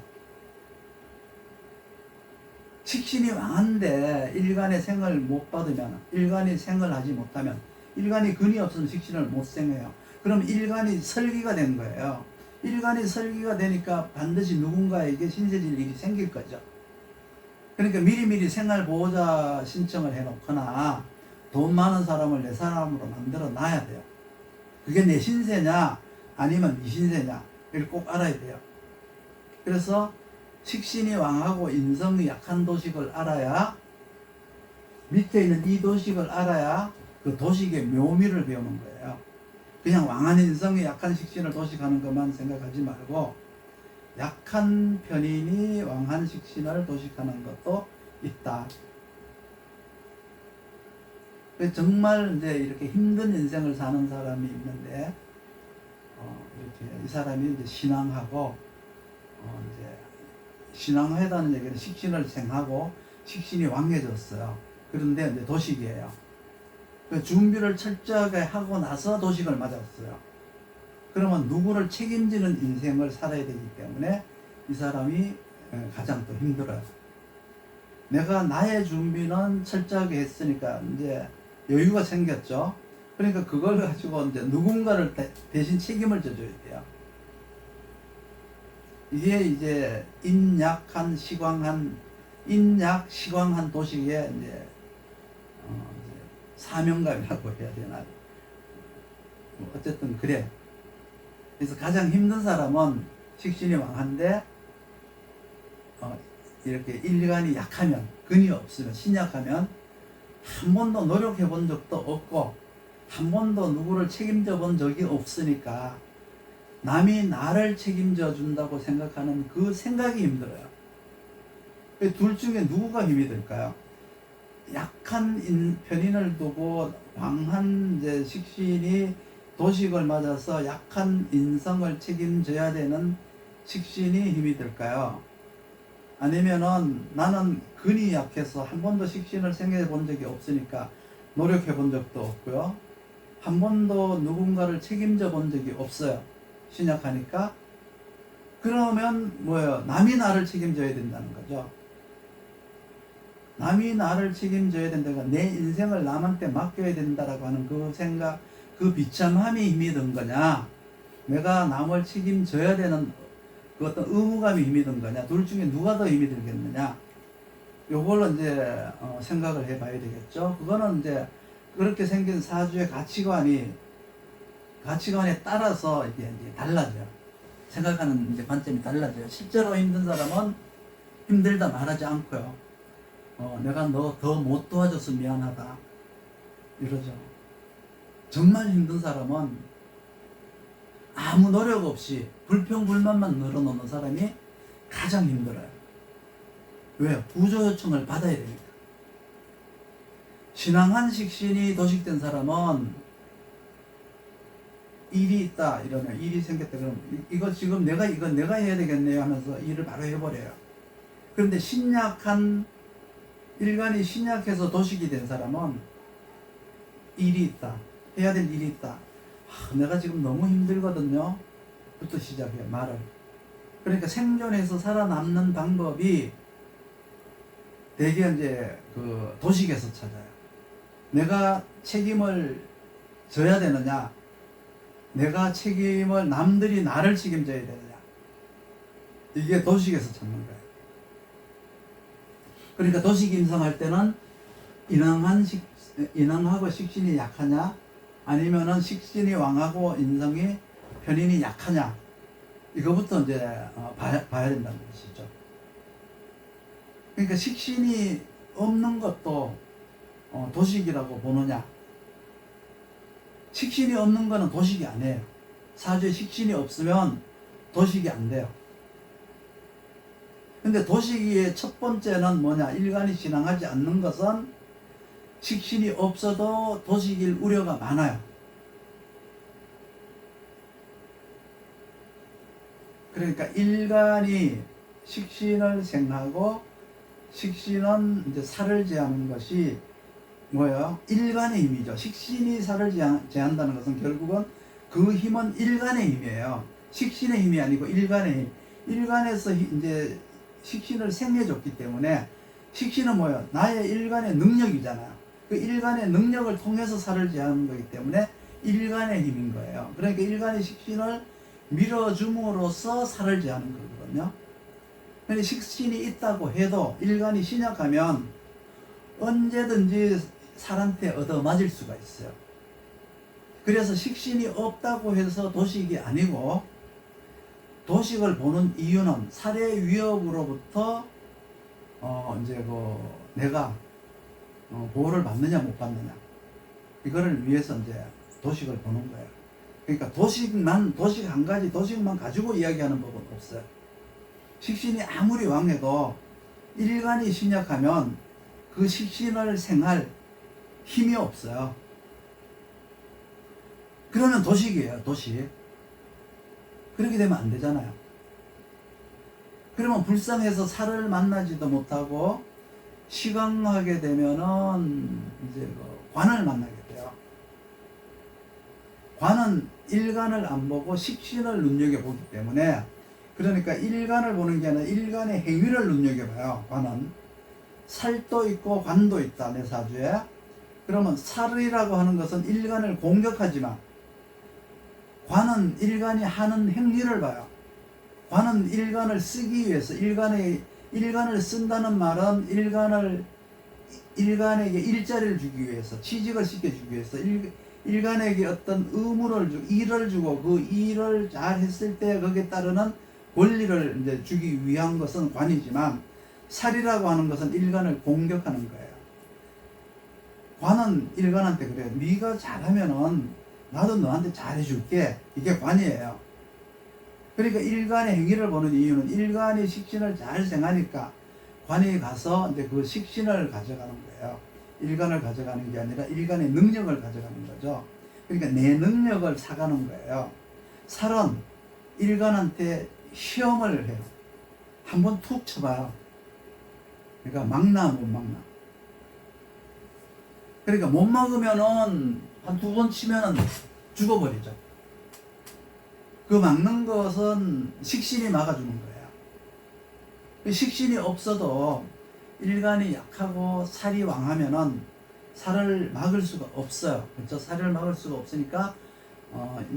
식신이 왕한데 일간의 생을 못 받으면, 일간이 생을 하지 못하면, 일간이 근이 없으면 식신을 못 생해요. 그럼 일간이 설기가 된 거예요. 일간이 설기가 되니까 반드시 누군가에게 신세질 일이 생길 거죠. 그러니까 미리미리 생활보호자 신청을 해놓거나 돈 많은 사람을 내 사람으로 만들어 놔야 돼요. 그게 내 신세냐 아니면 네 신세냐, 이걸 꼭 알아야 돼요. 그래서 식신이 왕하고 인성이 약한 도식을 알아야, 밑에 있는 이 도식을 알아야 그 도식의 묘미를 배우는 거예요. 그냥 왕한 인성이 약한 식신을 도식하는 것만 생각하지 말고, 약한 편인이 왕한 식신을 도식하는 것도 있다. 정말 이제 이렇게 힘든 인생을 사는 사람이 있는데, 이렇게 이 사람이 이제 신앙하고, 이제 신앙하다는 얘기는 식신을 생하고 식신이 왕해졌어요. 그런데 이제 도식이에요. 그 준비를 철저하게 하고 나서 도식을 맞았어요. 그러면 누구를 책임지는 인생을 살아야 되기 때문에 이 사람이 가장 더 힘들어요. 내가 나의 준비는 철저하게 했으니까 이제 여유가 생겼죠. 그러니까 그걸 가지고 이제 누군가를 대신 책임을 져줘야 돼요. 이게 이제 인약, 시광한 도식의 이제 사명감이라고 해야 되나. 어쨌든 그래. 그래서 가장 힘든 사람은 식신이 왕한데 이렇게 일간이 약하면, 근이 없으면, 신약하면 한 번도 노력해 본 적도 없고 한 번도 누구를 책임져 본 적이 없으니까 남이 나를 책임져 준다고 생각하는 그 생각이 힘들어요. 둘 중에 누구가 힘이 들까요? 약한 편인을 두고 왕한 이제 식신이 도식을 맞아서 약한 인성을 책임져야 되는 식신이 힘이 들까요? 아니면은 나는 근이 약해서 한 번도 식신을 생각해 본 적이 없으니까 노력해 본 적도 없고요. 한 번도 누군가를 책임져 본 적이 없어요. 신약하니까. 그러면 뭐예요? 남이 나를 책임져야 된다는 거죠. 남이 나를 책임져야 된다가 내 인생을 남한테 맡겨야 된다라고 하는 그 생각, 그 비참함이 힘이 든 거냐, 내가 남을 책임져야 되는 그 어떤 의무감이 힘이 든 거냐, 둘 중에 누가 더 힘이 들겠느냐, 요걸로 이제 생각을 해봐야 되겠죠. 그거는 이제 그렇게 생긴 사주의 가치관에 따라서 이게 이제 달라져요. 생각하는 이제 관점이 달라져요. 실제로 힘든 사람은 힘들다 말하지 않고요. 내가 너 더 못 도와줘서 미안하다 이러죠. 정말 힘든 사람은 아무 노력 없이 불평불만만 늘어놓는 사람이 가장 힘들어요. 왜요? 구조 요청을 받아야 되니까. 신앙한 식신이 도식된 사람은 일이 있다 이러면, 일이 생겼다 그러면 이거 지금 내가 해야 되겠네요 하면서 일을 바로 해버려요. 그런데 일간이 신약해서 도식이 된 사람은 일이 있다, 해야 될 일이 있다, 내가 지금 너무 힘들거든요 부터 시작해요, 말을. 그러니까 생존해서 살아남는 방법이 대개 이제 그 도식에서 찾아요. 내가 책임을 져야 되느냐, 내가 책임을, 남들이 나를 책임져야 되느냐, 이게 도식에서 찾는 거예요. 그러니까 도식 인성할 때는 인왕하고 식신이 약하냐, 아니면은 식신이 왕하고 인성이 편인이 약하냐, 이거부터 이제 봐야 된다는 것이죠. 그러니까 식신이 없는 것도 도식이라고 보느냐, 식신이 없는 거는 도식이 아니에요. 사주에 식신이 없으면 도식이 안 돼요. 근데 도식의 첫 번째는 뭐냐, 일간이 신앙하지 않는 것은 식신이 없어도 도식일 우려가 많아요. 그러니까 일간이 식신을 생하고 식신은 이제 살을 제하는 것이 뭐예요? 일간의 힘이죠. 식신이 살을 제한다는 것은 결국은 그 힘은 일간의 힘이에요. 식신의 힘이 아니고 일간의 힘. 일간에서 이제 식신을 생해줬기 때문에, 식신은 뭐예요? 나의 일간의 능력이잖아요. 그 일간의 능력을 통해서 살을 제하는 거기 때문에 일간의 힘인 거예요. 그러니까 일간의 식신을 밀어줌으로써 살을 제하는 거거든요. 근데 식신이 있다고 해도 일간이 신약하면 언제든지 살한테 얻어맞을 수가 있어요. 그래서 식신이 없다고 해서 도식이 아니고, 도식을 보는 이유는 살해 위협으로부터 이제 내가 보호를 받느냐 못 받느냐, 이거를 위해서 이제 도식을 보는 거예요. 그러니까 도식 한 가지 도식만 가지고 이야기하는 법은 없어요. 식신이 아무리 왕해도 일간이 신약하면 그 식신을 생할 힘이 없어요. 그러면 도식이에요, 도식. 그렇게 되면 안 되잖아요. 그러면 불쌍해서 살을 만나지도 못하고 시강하게 되면은 이제 관을 만나게 돼요. 관은 일간을 안 보고 식신을 눈여겨보기 때문에, 그러니까 일간을 보는 게 아니라 일간의 행위를 눈여겨봐요. 관은 살도 있고 관도 있다, 내 사주에. 그러면 살이라고 하는 것은 일간을 공격하지만, 관은 일간이 하는 행위를 봐요. 관은 일간을 쓰기 위해서, 일간을 쓴다는 말은 일간에게 일자리를 주기 위해서, 취직을 시켜주기 위해서, 일간에게 어떤 의무를 주고 일을 주고 그 일을 잘 했을 때 거기에 따르는 권리를 이제 주기 위한 것은 관이지만 살이라고 하는 것은 일간을 공격하는 거예요. 관은 일간한테 그래요. 네가 잘하면은 나도 너한테 잘해줄게. 이게 관이에요. 그러니까 일간의 행위를 보는 이유는 일간이 식신을 잘 생하니까 관이 가서 이제 그 식신을 가져가는 거예요. 일간을 가져가는 게 아니라 일간의 능력을 가져가는 거죠. 그러니까 내 능력을 사가는 거예요. 살은 일간한테 시험을 해요. 한번 툭 쳐봐요. 그러니까 막나 못 막나. 그러니까 못 막으면은 한 두 번 치면은 죽어버리죠. 그 막는 것은 식신이 막아주는 거예요. 식신이 없어도 일간이 약하고 살이 왕하면은 살을 막을 수가 없어요. 그렇죠? 살을 막을 수가 없으니까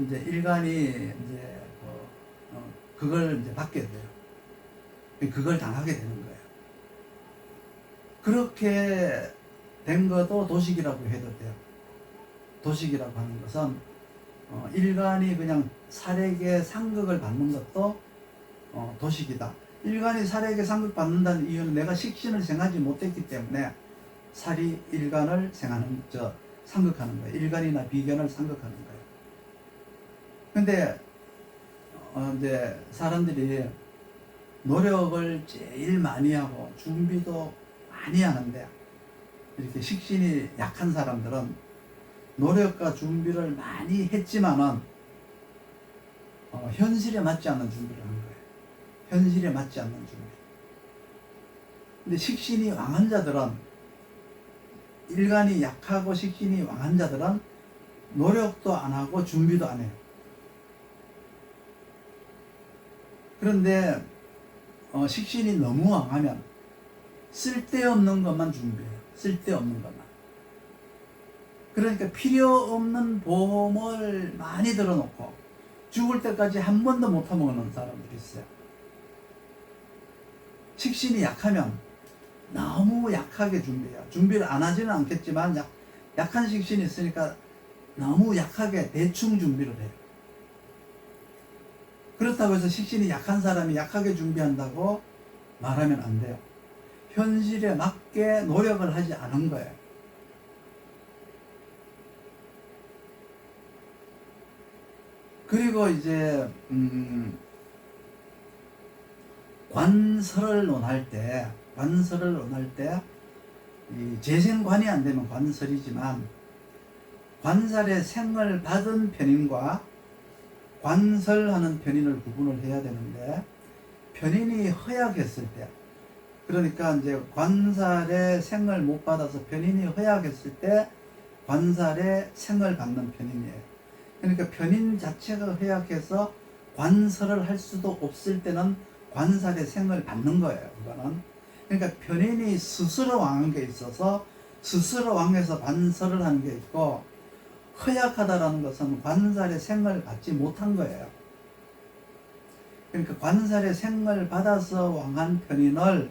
이제 일간이 이제 그걸 이제 받게 돼요. 그걸 당하게 되는 거예요. 그렇게 된 것도 도식이라고 해도 돼요. 도식이라고 하는 것은 일간이 그냥 살에게 상극을 받는 것도 도식이다. 일간이 살에게 상극 받는다는 이유는 내가 식신을 생하지 못했기 때문에 살이 일간을 상극하는 거예요. 일간이나 비견을 상극하는 거예요. 근데 이제 사람들이 노력을 제일 많이 하고 준비도 많이 하는데 이렇게 식신이 약한 사람들은 노력과 준비를 많이 했지만은 현실에 맞지 않는 준비를 하는 거예요. 현실에 맞지 않는 준비. 근데 식신이 왕한 자들은, 일간이 약하고 식신이 왕한 자들은 노력도 안 하고 준비도 안 해요. 그런데 식신이 너무 왕하면 쓸데없는 것만 준비해요. 쓸데없는 것만. 그러니까 필요 없는 보험을 많이 들어놓고 죽을 때까지 한 번도 못 타먹는 사람들이 있어요. 식신이 약하면 너무 약하게 준비해요. 준비를 안 하지는 않겠지만 약한 식신이 있으니까 너무 약하게 대충 준비를 해요. 그렇다고 해서 식신이 약한 사람이 약하게 준비한다고 말하면 안 돼요. 현실에 맞게 노력을 하지 않은 거예요. 그리고 이제 관설을 논할 때 이 재생관이 안 되면 관설이지만 관살의 생을 받은 편인과 관설하는 편인을 구분을 해야 되는데, 편인이 허약했을 때, 그러니까 이제 관살의 생을 못 받아서 편인이 허약했을 때 관살의 생을 받는 편인이에요. 그러니까 편인 자체가 허약해서 관설을 할 수도 없을 때는 관살의 생을 받는 거예요. 그거는. 그러니까 편인이 스스로 왕한 게 있어서 스스로 왕해서 관설을 하는 게 있고, 허약하다라는 것은 관살의 생을 받지 못한 거예요. 그러니까 관살의 생을 받아서 왕한 편인을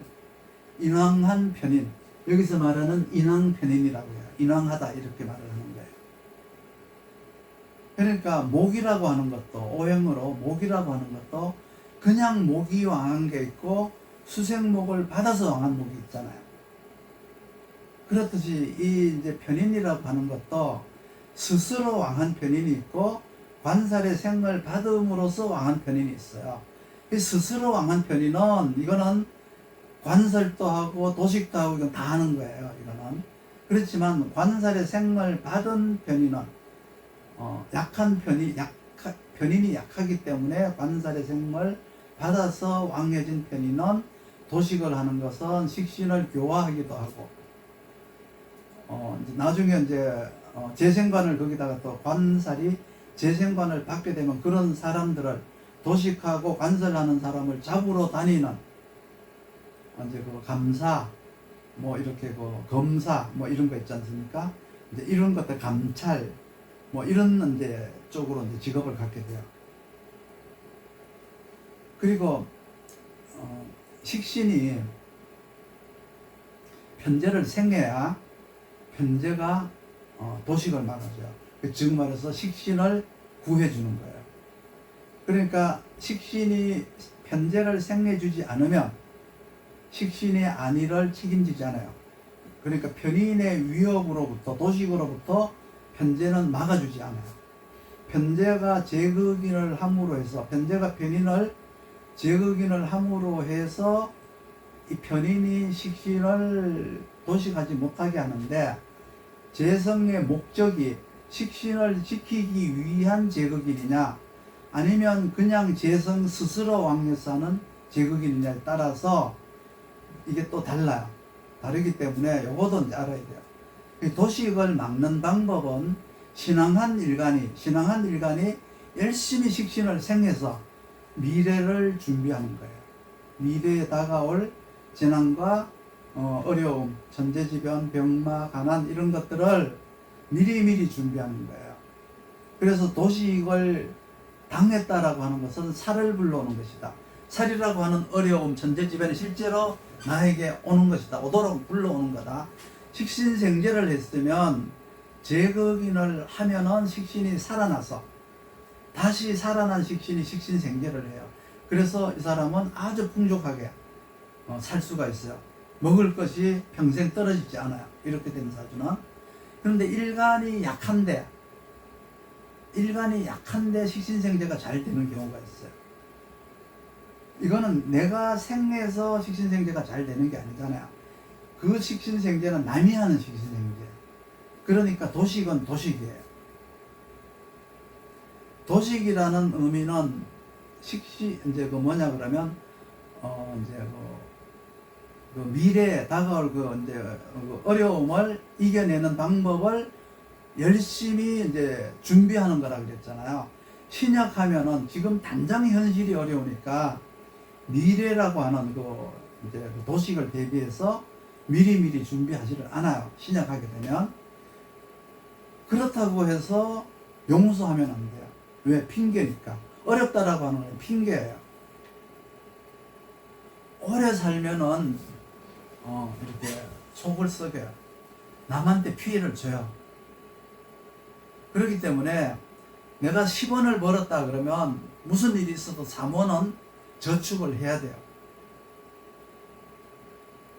인왕한 편인, 여기서 말하는 인왕편인이라고 해요. 인왕하다 이렇게 말을 하는 거예요. 그러니까 목이라고 하는 것도, 오행으로 목이라고 하는 것도 그냥 목이 왕한 게 있고 수생목을 받아서 왕한 목이 있잖아요. 그렇듯이 이 이제 편인이라고 하는 것도 스스로 왕한 편인이 있고 관살의 생을 받음으로써 왕한 편인이 있어요. 이 스스로 왕한 편인은 이거는 관설도 하고 도식도 하고 이건 다 하는 거예요. 이거는. 그렇지만 관살의 생을 받은 편인은 약한 편인이 약하기 때문에 관살의 생을 받아서 왕해진 편인은 도식을 하는 것은 식신을 교화하기도 하고 나중에 이제 재생관을 거기다가 또 관살이 재생관을 받게 되면 그런 사람들을 도식하고 관설하는 사람을 잡으러 다니는 이제 그 감사 뭐 이렇게 그 검사 뭐 이런 거 있지 않습니까? 이제 이런 것들 감찰 뭐 이런 이제 쪽으로 이제 직업을 갖게 돼요. 그리고 식신이 편재를 생해야 편재가 도식을 막아줘요. 즉 말해서 식신을 구해주는 거예요. 그러니까 식신이 편제를 생내주지 않으면 식신의 안위를 책임지잖아요. 그러니까 편인의 위협으로부터, 도식으로부터 편제는 막아주지 않아요. 편제가 제거인을 함으로 해서, 편제가 편인을 제거인을 함으로 해서 이 편인이 식신을 도식하지 못하게 하는데, 제성의 목적이 식신을 지키기 위한 제거인이냐 아니면 그냥 제성 스스로 왕래서 하는 제거인이냐에 따라서 이게 또 달라요. 다르기 때문에 요것도 이제 알아야 돼요. 도식을 막는 방법은 신앙한 일간이 열심히 식신을 생해서 미래를 준비하는 거예요. 미래에 다가올 재난과 어려움, 천재지변, 병마, 가난 이런 것들을 미리미리 준비하는 거예요. 그래서 도식을 당했다라고 하는 것은 살을 불러오는 것이다. 살이라고 하는 어려움, 천재지변이 실제로 나에게 오는 것이다. 오도록 불러오는 거다. 식신생제를 했으면 제거인을 하면은 식신이 살아나서 다시 살아난 식신이 식신생제를 해요. 그래서 이 사람은 아주 풍족하게 살 수가 있어요. 먹을 것이 평생 떨어지지 않아요. 이렇게 된 사주는. 그런데 일간이 약한데 식신생제가 잘 되는 경우가 있어요. 이거는 내가 생내서 식신생제가 잘 되는 게 아니잖아요. 그 식신생제는 남이 하는 식신생제. 그러니까 도식은 도식이에요. 도식이라는 의미는 이제 뭐냐 그러면 이제 그 미래에 다가올 이제 어려움을 이겨내는 방법을 열심히 이제 준비하는 거라 그랬잖아요. 신약하면은 지금 당장 현실이 어려우니까 미래라고 하는 이제 도식을 대비해서 미리미리 준비하지를 않아요. 신약하게 되면. 그렇다고 해서 용서하면 안 돼요. 왜? 핑계니까. 어렵다라고 하는 건 핑계예요. 오래 살면은 이렇게 속을 썩여요. 남한테 피해를 줘요. 그렇기 때문에 내가 10원을 벌었다 그러면 무슨 일이 있어도 3원은 저축을 해야 돼요.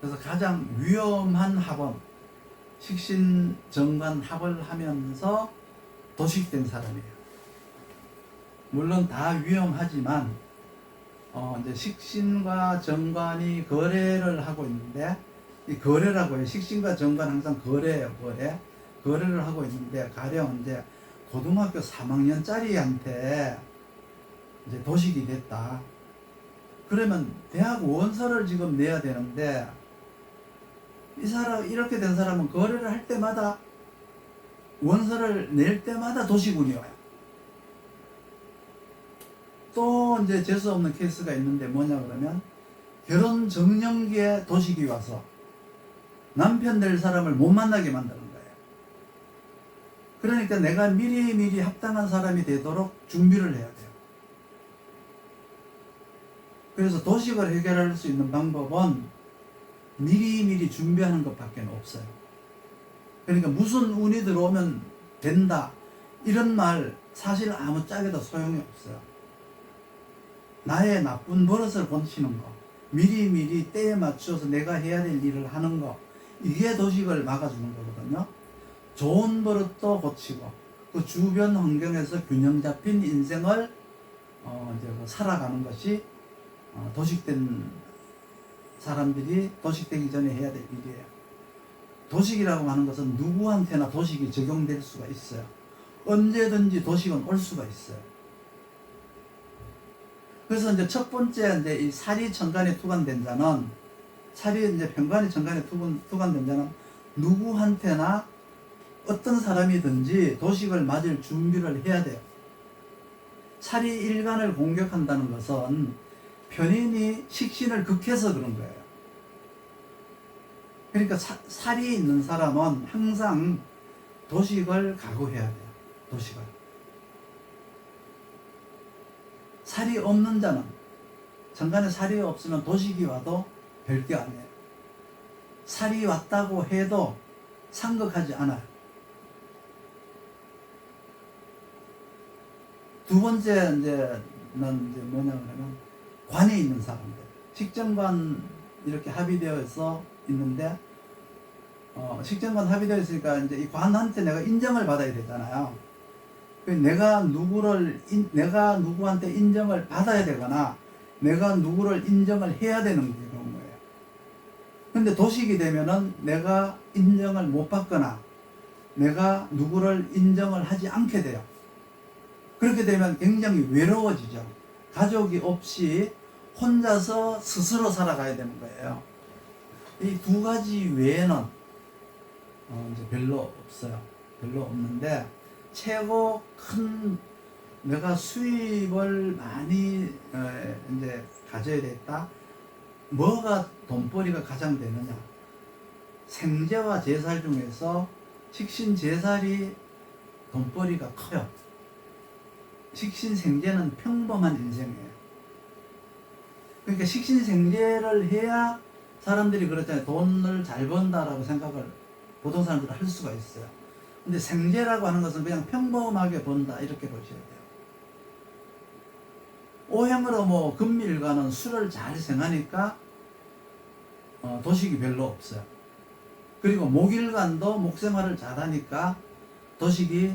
그래서 가장 위험한 합은 식신정관 합을 하면서 도식된 사람이에요. 물론 다 위험하지만 이제 식신과 정관이 거래를 하고 있는데, 이 거래라고 해요. 식신과 정관 항상 거래예요. 거래를 하고 있는데, 가령 이제 고등학교 3학년짜리한테 이제 도식이 됐다. 그러면 대학 원서를 지금 내야 되는데, 이 사람, 이렇게 된 사람은 거래를 할 때마다, 원서를 낼 때마다 도식운이 와요. 또 이제 재수 없는 케이스가 있는데 뭐냐 그러면, 결혼 정년기에 도식이 와서 남편 될 사람을 못 만나게 만드는 거예요. 그러니까 내가 미리미리 합당한 사람이 되도록 준비를 해야 돼요. 그래서 도식을 해결할 수 있는 방법은 미리미리 준비하는 것밖에 없어요. 그러니까 무슨 운이 들어오면 된다, 이런 말 사실 아무짝에도 소용이 없어요. 나의 나쁜 버릇을 고치는 거, 미리미리 때에 맞춰서 내가 해야 될 일을 하는 거, 이게 도식을 막아주는 거거든요. 좋은 버릇도 고치고 그 주변 환경에서 균형 잡힌 인생을 이제 살아가는 것이 도식된 사람들이 도식되기 전에 해야 될 일이에요. 도식이라고 하는 것은 누구한테나 도식이 적용될 수가 있어요. 언제든지 도식은 올 수가 있어요. 그래서 이제 첫 번째 이제 이 살이 천간에 투관된 자는, 살이 이제 편관이 천간에 투관된 자는 누구한테나 어떤 사람이든지 도식을 맞을 준비를 해야 돼요. 살이 일간을 공격한다는 것은 편인이 식신을 극해서 그런 거예요. 그러니까 살이 있는 사람은 항상 도식을 각오해야 돼요. 도식을. 살이 없는 자는, 천간에 살이 없으면 도식이 와도 별게 아니에요. 살이 왔다고 해도 상극하지 않아요. 두 번째 이제는 이제 뭐냐 그러면 관에 있는 사람들. 식정관 이렇게 합의되어서 있는데 식정관 합의되어 있으니까 이제 이 관한테 내가 인정을 받아야 되잖아요. 내가 누구한테 인정을 받아야 되거나 내가 누구를 인정을 해야 되는 경우예요. 근데 도식이 되면은 내가 인정을 못 받거나 내가 누구를 인정을 하지 않게 돼요. 그렇게 되면 굉장히 외로워지죠. 가족이 없이 혼자서 스스로 살아가야 되는 거예요. 이 두 가지 외에는 이제 별로 없어요. 별로 없는데 최고 큰 내가 수입을 많이 이제 가져야 되겠다. 뭐가 돈벌이가 가장 되느냐? 생제와 제살 중에서 식신제살이 돈벌이가 커요. 식신생제는 평범한 인생이에요. 그러니까 식신생제를 해야 사람들이 그렇잖아요. 돈을 잘 번다라고 생각을 보통 사람들은 할 수가 있어요. 근데 생제라고 하는 것은 그냥 평범하게 번다 이렇게 보셔야 돼요. 오행으로 뭐 금일간은 술을 잘 생하니까 도식이 별로 없어요. 그리고 목일간도 목생활을 잘하니까 도식이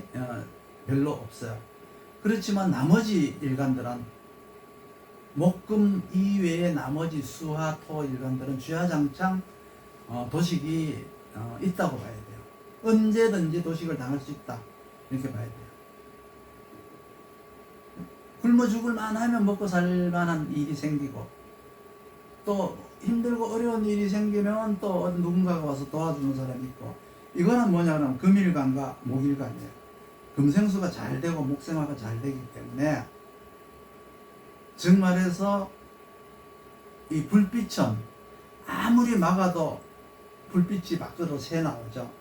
별로 없어요. 그렇지만 나머지 일간들은 목금 이외의 나머지 수화 토 일간들은 주야장창 도식이 있다고 봐야 돼요. 언제든지 도식을 당할 수 있다 이렇게 봐야 돼요. 굶어 죽을 만하면 먹고 살 만한 일이 생기고 또 힘들고 어려운 일이 생기면 또 누군가가 와서 도와주는 사람이 있고 이거는 뭐냐면 금일간과 목일간이에요. 금생수가 잘 되고 목생화가 잘 되기 때문에 즉 말해서 이 불빛은 아무리 막아도 불빛이 밖으로 새 나오죠.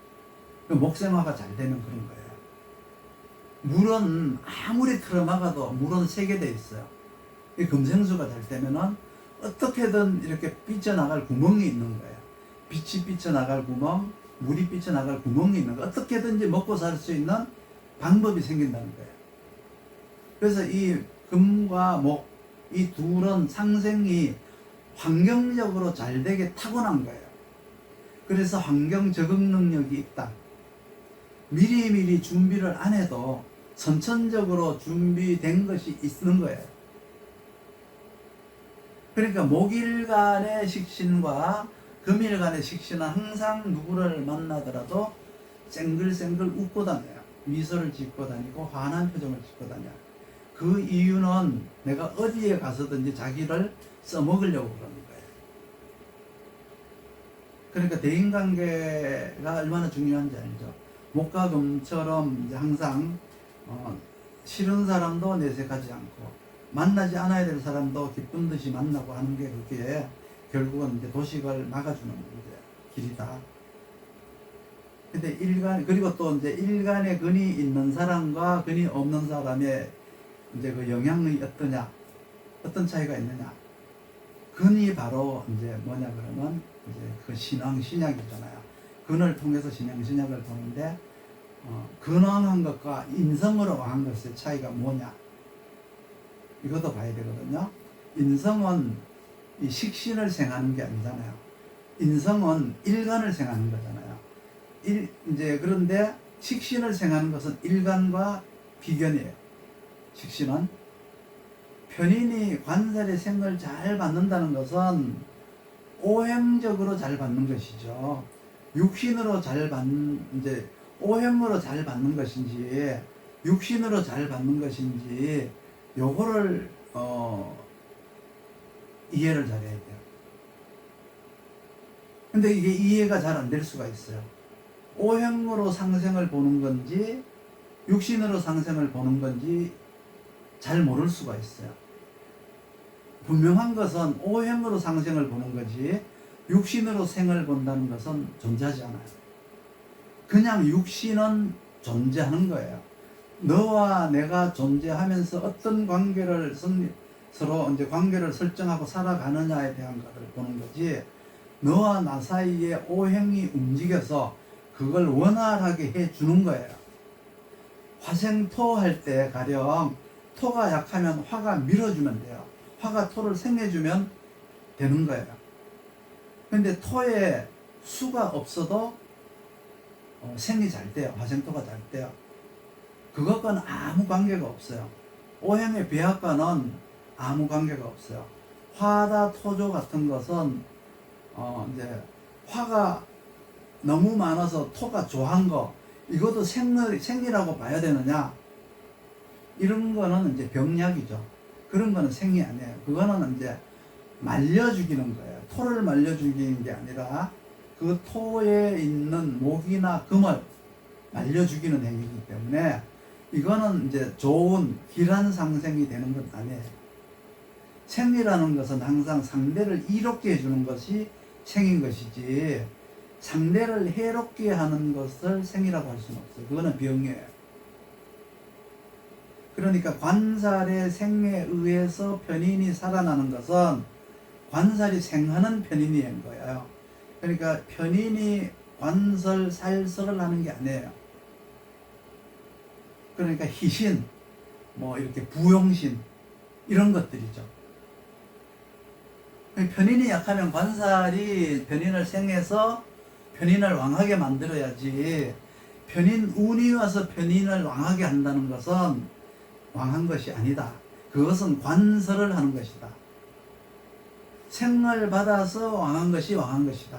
목생화가 잘 되는 그런 거예요. 물은 아무리 틀어 막아도 물은 세게 돼 있어요. 이 금생수가 잘 되면은 어떻게든 이렇게 삐쳐나갈 구멍이 있는 거예요. 빛이 삐쳐나갈 구멍, 물이 삐쳐나갈 구멍이 있는 거. 어떻게든지 먹고 살 수 있는 방법이 생긴다는 거예요. 그래서 이 금과 목, 이 둘은 상생이 환경적으로 잘 되게 타고난 거예요. 그래서 환경 적응 능력이 있다. 미리미리 준비를 안 해도 선천적으로 준비된 것이 있는 거예요. 그러니까 목일간의 식신과 금일간의 식신은 항상 누구를 만나더라도 쌩글쌩글 웃고 다녀요. 미소를 짓고 다니고 환한 표정을 짓고 다녀요. 그 이유는 내가 어디에 가서든지 자기를 써먹으려고 그러는 거예요. 그러니까 대인관계가 얼마나 중요한지 알죠. 목과 금처럼 이제 항상 싫은 사람도 내색하지 않고 만나지 않아야 될 사람도 기쁜 듯이 만나고 하는 게 그게 결국은 이제 도식을 막아주는 이제 길이다. 근데 그리고 또 이제 일간에 근이 있는 사람과 근이 없는 사람의 이제 그 영향이 어떠냐, 어떤 차이가 있느냐. 근이 바로 이제 뭐냐 그러면 이제 그 신앙이잖아요. 근을 통해서 신약을 보는데 근왕한 것과 인성으로 한 것의 차이가 뭐냐 이것도 봐야 되거든요. 인성은 이 식신을 생하는 게 아니잖아요. 인성은 일간을 생하는 거잖아요. 이제 그런데 식신을 생하는 것은 일간과 비견이에요. 식신은 편인이 관살의 생을 잘 받는다는 것은 오행적으로 잘 받는 것이죠. 육신으로 잘 받는 이제 오행으로 잘 받는 것인지 육신으로 잘 받는 것인지 요거를 이해를 잘해야 돼요. 근데 이게 이해가 잘 안 될 수가 있어요. 오행으로 상생을 보는 건지 육신으로 상생을 보는 건지 잘 모를 수가 있어요. 분명한 것은 오행으로 상생을 보는 거지 육신으로 생을 본다는 것은 존재하지 않아요. 그냥 육신은 존재하는 거예요. 너와 내가 존재하면서 어떤 관계를 서로 이제 관계를 설정하고 살아가느냐에 대한 것을 보는 거지 너와 나 사이에 오행이 움직여서 그걸 원활하게 해주는 거예요. 화생토 할 때 가령 토가 약하면 화가 밀어주면 돼요. 화가 토를 생겨주면 되는 거예요. 근데 토에 수가 없어도 생이 잘 돼요. 화생토가 잘 돼요. 그것과는 아무 관계가 없어요. 오행의 배합과는 아무 관계가 없어요. 화다 토조 같은 것은 이제 화가 너무 많아서 토가 좋아한 거, 이것도 생리라고 봐야 되느냐? 이런 거는 이제 병약이죠. 그런 거는 생리 아니에요. 그거는 이제 말려 죽이는 거예요. 토를 말려 죽이는 게 아니라 그 토에 있는 목이나 금을 말려 죽이는 행위이기 때문에 이거는 이제 좋은 길한 상생이 되는 건 아니에요. 생리라는 것은 항상 상대를 이롭게 해주는 것이 생인 것이지, 상대를 해롭게 하는 것을 생이라고 할 수는 없어요. 그거는 병이에요. 그러니까 관살의 생에 의해서 편인이 살아나는 것은 관살이 생하는 편인이 된 거예요. 그러니까 편인이 관설, 살설을 하는 게 아니에요. 그러니까 희신, 뭐 이렇게 부용신, 이런 것들이죠. 편인이 약하면 관살이 편인을 생해서 편인을 왕하게 만들어야지, 편인 운이 와서 편인을 왕하게 한다는 것은 왕한 것이 아니다. 그것은 관설을 하는 것이다. 생을 받아서 왕한 것이 왕한 것이다.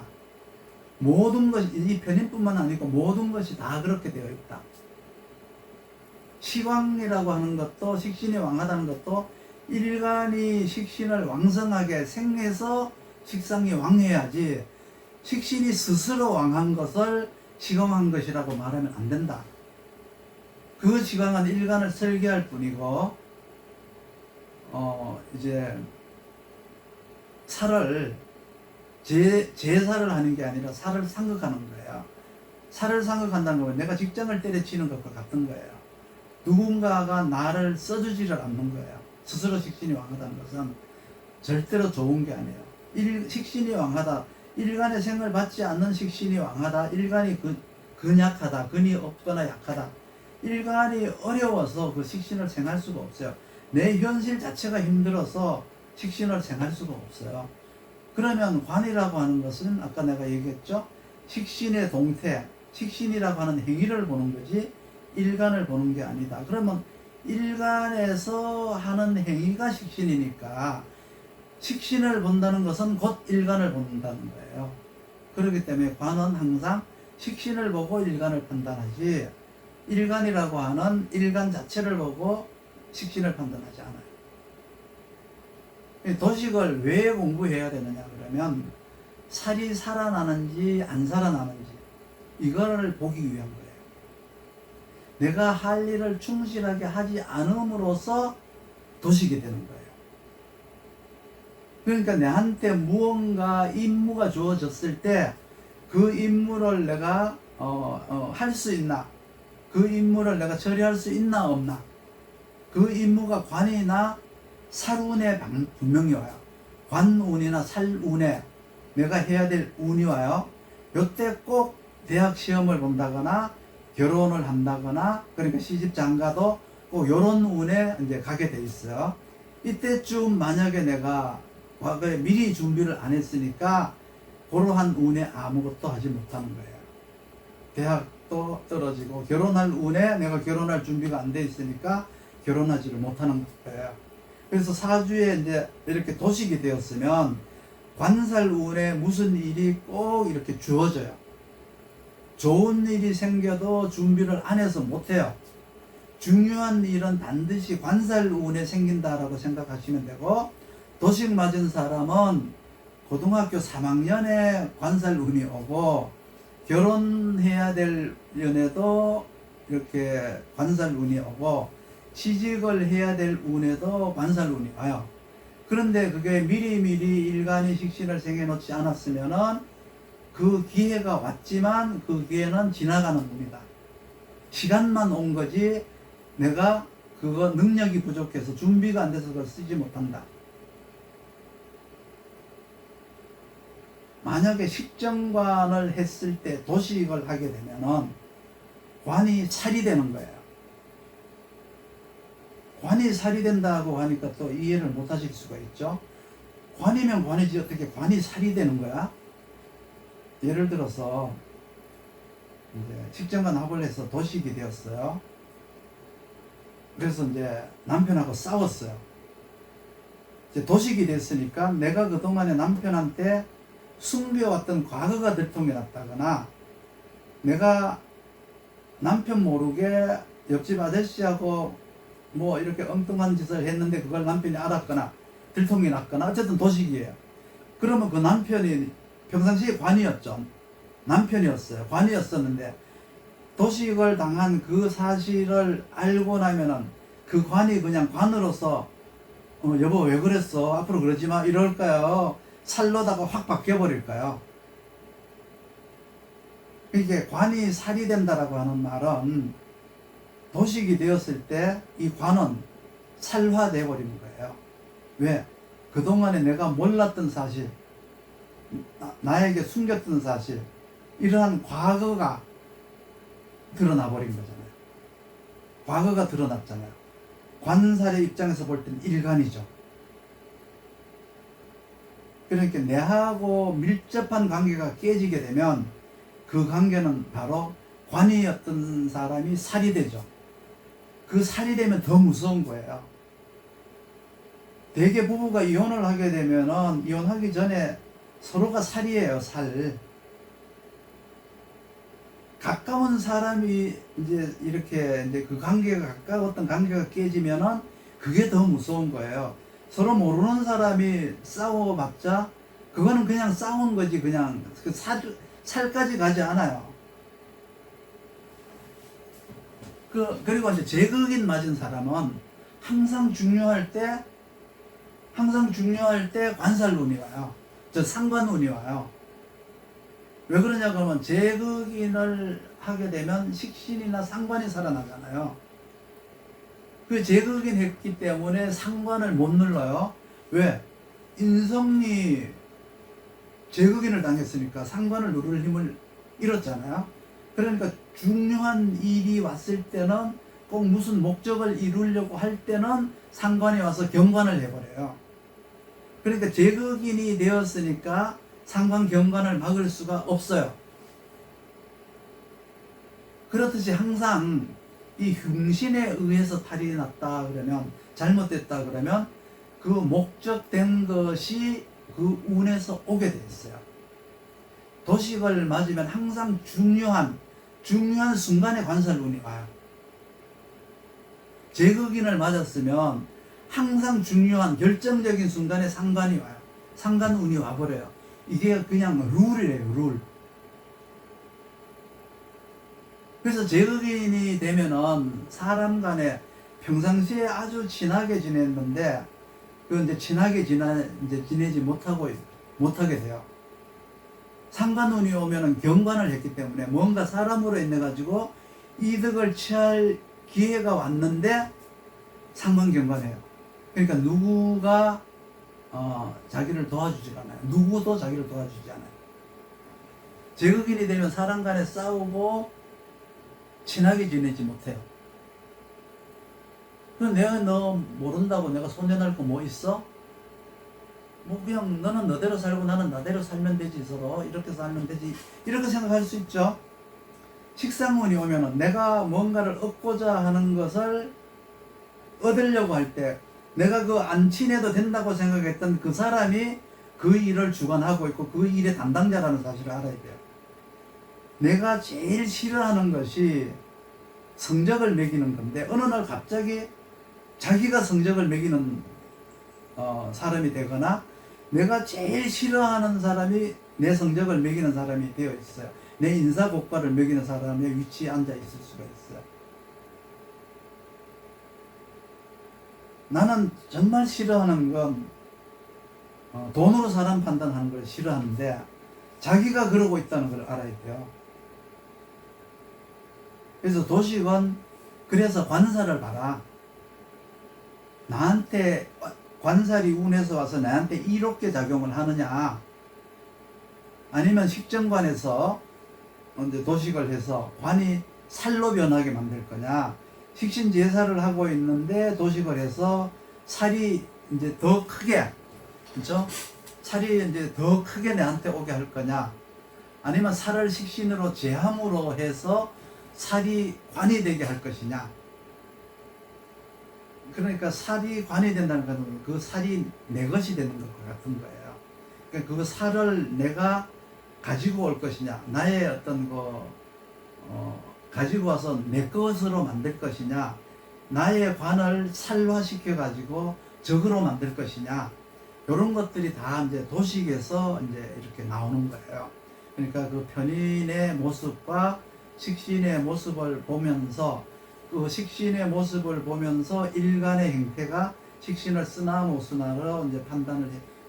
모든 것이, 이 편인뿐만 아니고 모든 것이 다 그렇게 되어 있다. 식왕이라고 하는 것도, 식신이 왕하다는 것도 일간이 식신을 왕성하게 생해서 식상이 왕해야지, 식신이 스스로 왕한 것을 식왕한 것이라고 말하면 안 된다. 그 식왕은 일간을 설계할 뿐이고, 이제 살을 제사를 하는 게 아니라 살을 상극하는 거예요. 살을 상극한다는 건 내가 직장을 때려치는 것과 같은 거예요. 누군가가 나를 써주지를 않는 거예요. 스스로 식신이 왕하다는 것은 절대로 좋은 게 아니에요. 식신이 왕하다, 일간의 생을 받지 않는 식신이 왕하다, 일간이 근약하다, 근이 없거나 약하다, 일간이 어려워서 그 식신을 생할 수가 없어요. 내 현실 자체가 힘들어서 식신을 생할 수가 없어요. 그러면 관이라고 하는 것은 아까 내가 얘기했죠. 식신의 동태, 식신이라고 하는 행위를 보는 거지 일간을 보는 게 아니다. 그러면 일간에서 하는 행위가 식신이니까 식신을 본다는 것은 곧 일간을 본다는 거예요. 그렇기 때문에 관은 항상 식신을 보고 일간을 판단하지, 일간이라고 하는 일간 자체를 보고 식신을 판단하지 않아요. 도식을 왜 공부해야 되느냐 그러면 살이 살아나는지 안 살아나는지 이거를 보기 위한 거예요. 내가 할 일을 충실하게 하지 않음으로써 도식이 되는 거예요. 그러니까 내한테 무언가 임무가 주어졌을 때 그 임무를 내가 할 수 있나, 그 임무를 내가 처리할 수 있나 없나, 그 임무가 관이나 살운에 분명히 와요. 관운이나 살운에 내가 해야 될 운이 와요. 요때 꼭 대학 시험을 본다거나 결혼을 한다거나, 그러니까 시집 장가도 꼭 요런 운에 이제 가게 돼 있어요. 이때쯤 만약에 내가 과거에 미리 준비를 안 했으니까 그러한 운에 아무것도 하지 못하는 거예요. 대학도 떨어지고, 결혼할 운에 내가 결혼할 준비가 안 돼 있으니까 결혼하지를 못하는 거예요. 그래서 사주에 이제 이렇게 도식이 되었으면 관살운에 무슨 일이 꼭 이렇게 주어져요. 좋은 일이 생겨도 준비를 안 해서 못해요. 중요한 일은 반드시 관살운에 생긴다라고 생각하시면 되고, 도식 맞은 사람은 고등학교 3학년에 관살운이 오고, 결혼해야 될 연애도 이렇게 관살운이 오고, 취직을 해야 될 운에도 관살운이 와요. 그런데 그게 미리미리 일간이 식신을 생해놓지 않았으면은 그 기회가 왔지만 그 기회는 지나가는 운이다. 시간만 온 거지 내가 그거 능력이 부족해서 준비가 안 돼서 그걸 쓰지 못한다. 만약에 식정관을 했을 때 도식을 하게 되면은 관이 살이 되는 거예요. 관이 살이 된다고 하니까 또 이해를 못 하실 수가 있죠. 관이면 관이지 어떻게 관이 살이 되는 거야? 예를 들어서 이제 식정관 합을 해서 도식이 되었어요. 그래서 이제 남편하고 싸웠어요. 이제 도식이 됐으니까 내가 그동안에 남편한테 숨겨왔던 과거가 들통이 났다거나 내가 남편 모르게 옆집 아저씨하고 뭐 이렇게 엉뚱한 짓을 했는데 그걸 남편이 알았거나 들통이 났거나 어쨌든 도식이에요. 그러면 그 남편이 평상시에 관이었죠. 남편이었어요. 관이었었는데 도식을 당한 그 사실을 알고 나면은 그 관이 그냥 관으로서 여보 왜 그랬어? 앞으로 그러지 마 이럴까요? 살로다가 확 바뀌어버릴까요? 이게 관이 살이 된다라고 하는 말은 도식이 되었을 때 이 관은 살화되어 버리는 거예요. 왜? 그동안에 내가 몰랐던 사실, 나에게 숨겼던 사실, 이러한 과거가 드러나 버린 거잖아요. 과거가 드러났잖아요. 관살의 입장에서 볼 때는 일관이죠. 그러니까 내하고 밀접한 관계가 깨지게 되면 그 관계는 바로 관이었던 사람이 살이 되죠. 그 살이 되면 더 무서운 거예요. 대개 부부가 이혼을 하게 되면은 이혼하기 전에 서로가 살이에요, 살. 가까운 사람이 이제 이렇게 이제 그 관계가 가까웠던 관계가 깨지면은 그게 더 무서운 거예요. 서로 모르는 사람이 싸워봤자 그거는 그냥 싸운 거지 그냥 그 살까지 가지 않아요. 그리고 이제 제극인 맞은 사람은 항상 중요할 때 관살운이 와요. 상관운이 와요. 왜 그러냐 그러면 제극인을 하게 되면 식신이나 상관이 살아나잖아요. 그 제극인 했기 때문에 상관을 못 눌러요. 왜? 인성이 제극인을 당했으니까 상관을 누를 힘을 잃었잖아요. 그러니까 중요한 일이 왔을 때는 꼭 무슨 목적을 이루려고 할 때는 상관이 와서 경관을 해버려요. 그러니까 제극인이 되었으니까 상관 경관을 막을 수가 없어요. 그렇듯이 항상 이 흉신에 의해서 탈이 났다 그러면 잘못됐다 그러면 그 목적된 것이 그 운에서 오게 돼 있어요. 도식을 맞으면 항상 중요한 순간에 관살운이 와요. 제극인을 맞았으면 항상 중요한 결정적인 순간에 상관이 와요. 상관운이 와버려요. 이게 그냥 룰이에요, 룰. 그래서 제극인이 되면은 사람 간에 평상시에 아주 친하게 지냈는데 그 이제 친하게 지내지 못하게 돼요. 상관운이 오면은 경관을 했기 때문에 뭔가 사람으로 인해 가지고 이득을 취할 기회가 왔는데 상관경관해요. 그러니까 누구가 자기를 도와주지 않아요. 누구도 자기를 도와주지 않아요. 제극인이 되면 사람 간에 싸우고 친하게 지내지 못해요. 그럼 내가 너 모른다고 내가 손해날 거 뭐 있어? 뭐 그냥 너는 너대로 살고 나는 나대로 살면 되지, 서로 이렇게 살면 되지, 이렇게 생각할 수 있죠. 식상운이 오면은 내가 뭔가를 얻고자 하는 것을 얻으려고 할 때 내가 그 안 친해도 된다고 생각했던 그 사람이 그 일을 주관하고 있고 그 일의 담당자라는 사실을 알아야 돼요. 내가 제일 싫어하는 것이 성적을 매기는 건데 어느 날 갑자기 자기가 성적을 매기는 사람이 되거나 내가 제일 싫어하는 사람이 내 성적을 매기는 사람이 되어 있어요. 내 인사고과를 매기는 사람의 위치에 앉아 있을 수가 있어요. 나는 정말 싫어하는 건 돈으로 사람 판단하는 걸 싫어하는데 자기가 그러고 있다는 걸 알아야 돼요. 그래서 도식은 그래서 관살을 봐라. 나한테 관살이 운에서 와서 나한테 이롭게 작용을 하느냐, 아니면 식정관에서 이제 도식을 해서 관이 살로 변하게 만들 거냐, 식신 제사를 하고 있는데 도식을 해서 살이 이제 더 크게, 그렇죠? 살이 이제 더 크게 내한테 오게 할 거냐, 아니면 살을 식신으로 제함으로 해서 살이 관이 되게 할 것이냐. 그러니까 살이 관이 된다는 것은 그 살이 내 것이 되는 것과 같은 거예요. 그러니까 그 살을 내가 가지고 올 것이냐, 나의 어떤 가지고 와서 내 것으로 만들 것이냐, 나의 관을 살화시켜 가지고 적으로 만들 것이냐, 이런 것들이 다 이제 도식에서 이제 이렇게 나오는 거예요. 그러니까 그 편인의 모습과 식신의 모습을 보면서, 그 식신의 모습을 보면서 일간의 행태가 식신을 쓰나 못 쓰나로 이제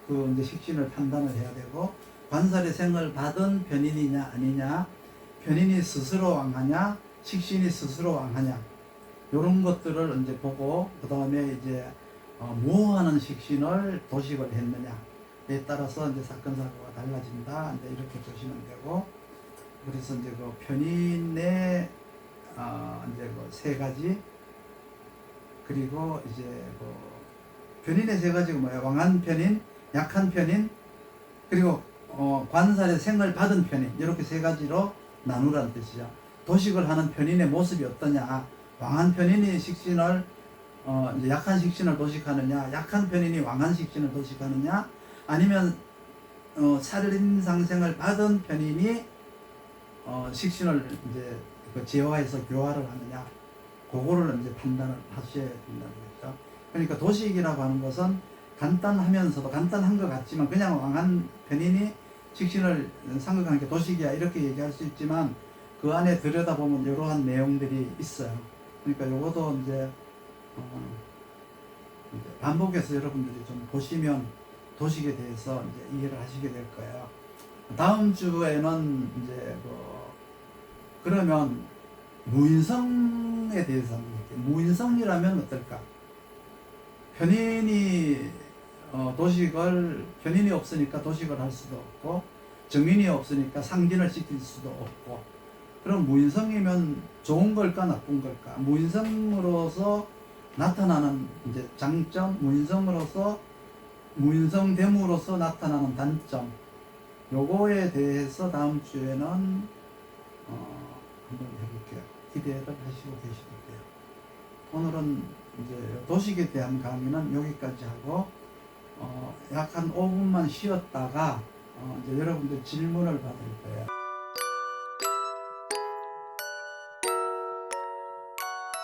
이제 식신을 판단을 해야 되고, 관살의 생을 받은 편인이냐 아니냐, 편인이 스스로 왕하냐, 식신이 스스로 왕하냐, 이런 것들을 이제 보고, 그 다음에 이제 무엇하는 식신을 도식을 했느냐에 따라서 이제 사건 사고가 달라진다. 이제 이렇게 보시면 되고, 그래서 이제 그 편인의 이제 그 세 가지, 그리고 이제 그 편인의 세 가지가 뭐예요? 왕한 편인, 약한 편인, 그리고 관살의 생을 받은 편인, 이렇게 세 가지로 나누라는 뜻이죠. 도식을 하는 편인의 모습이 어떠냐? 왕한 편인이 식신을 이제 약한 식신을 도식하느냐, 약한 편인이 왕한 식신을 도식하느냐, 아니면 살인상생을 받은 편인이 식신을 이제 그 제화해서 교화를 하느냐, 그거를 이제 판단을 하셔야 된다는 거죠. 그러니까 도식이라고 하는 것은 간단하면서도, 간단한 것 같지만 그냥 왕한 편인이 식신을 상극하는 게 도식이야 이렇게 얘기할 수 있지만, 그 안에 들여다보면 이러한 내용들이 있어요. 그러니까 요것도 이제 반복해서 여러분들이 좀 보시면 도식에 대해서 이제 이해를 하시게 될 거예요. 다음 주에는 이제 그러면 무인성에 대해서 한번 볼게요. 무인성이라면 어떨까? 편인이 편인이 없으니까 도식을 할 수도 없고, 정인이 없으니까 상진을 시킬 수도 없고, 그럼 무인성이면 좋은 걸까 나쁜 걸까? 무인성으로서 나타나는 이제 장점, 무인성됨으로써 나타나는 단점, 요거에 대해서 다음 주에는 한번 해볼게요. 기대를 하시고 계시면 돼요. 오늘은 이제 도식에 대한 강의는 여기까지 하고, 약 한 5분만 쉬었다가 이제 여러분들 질문을 받을 거예요.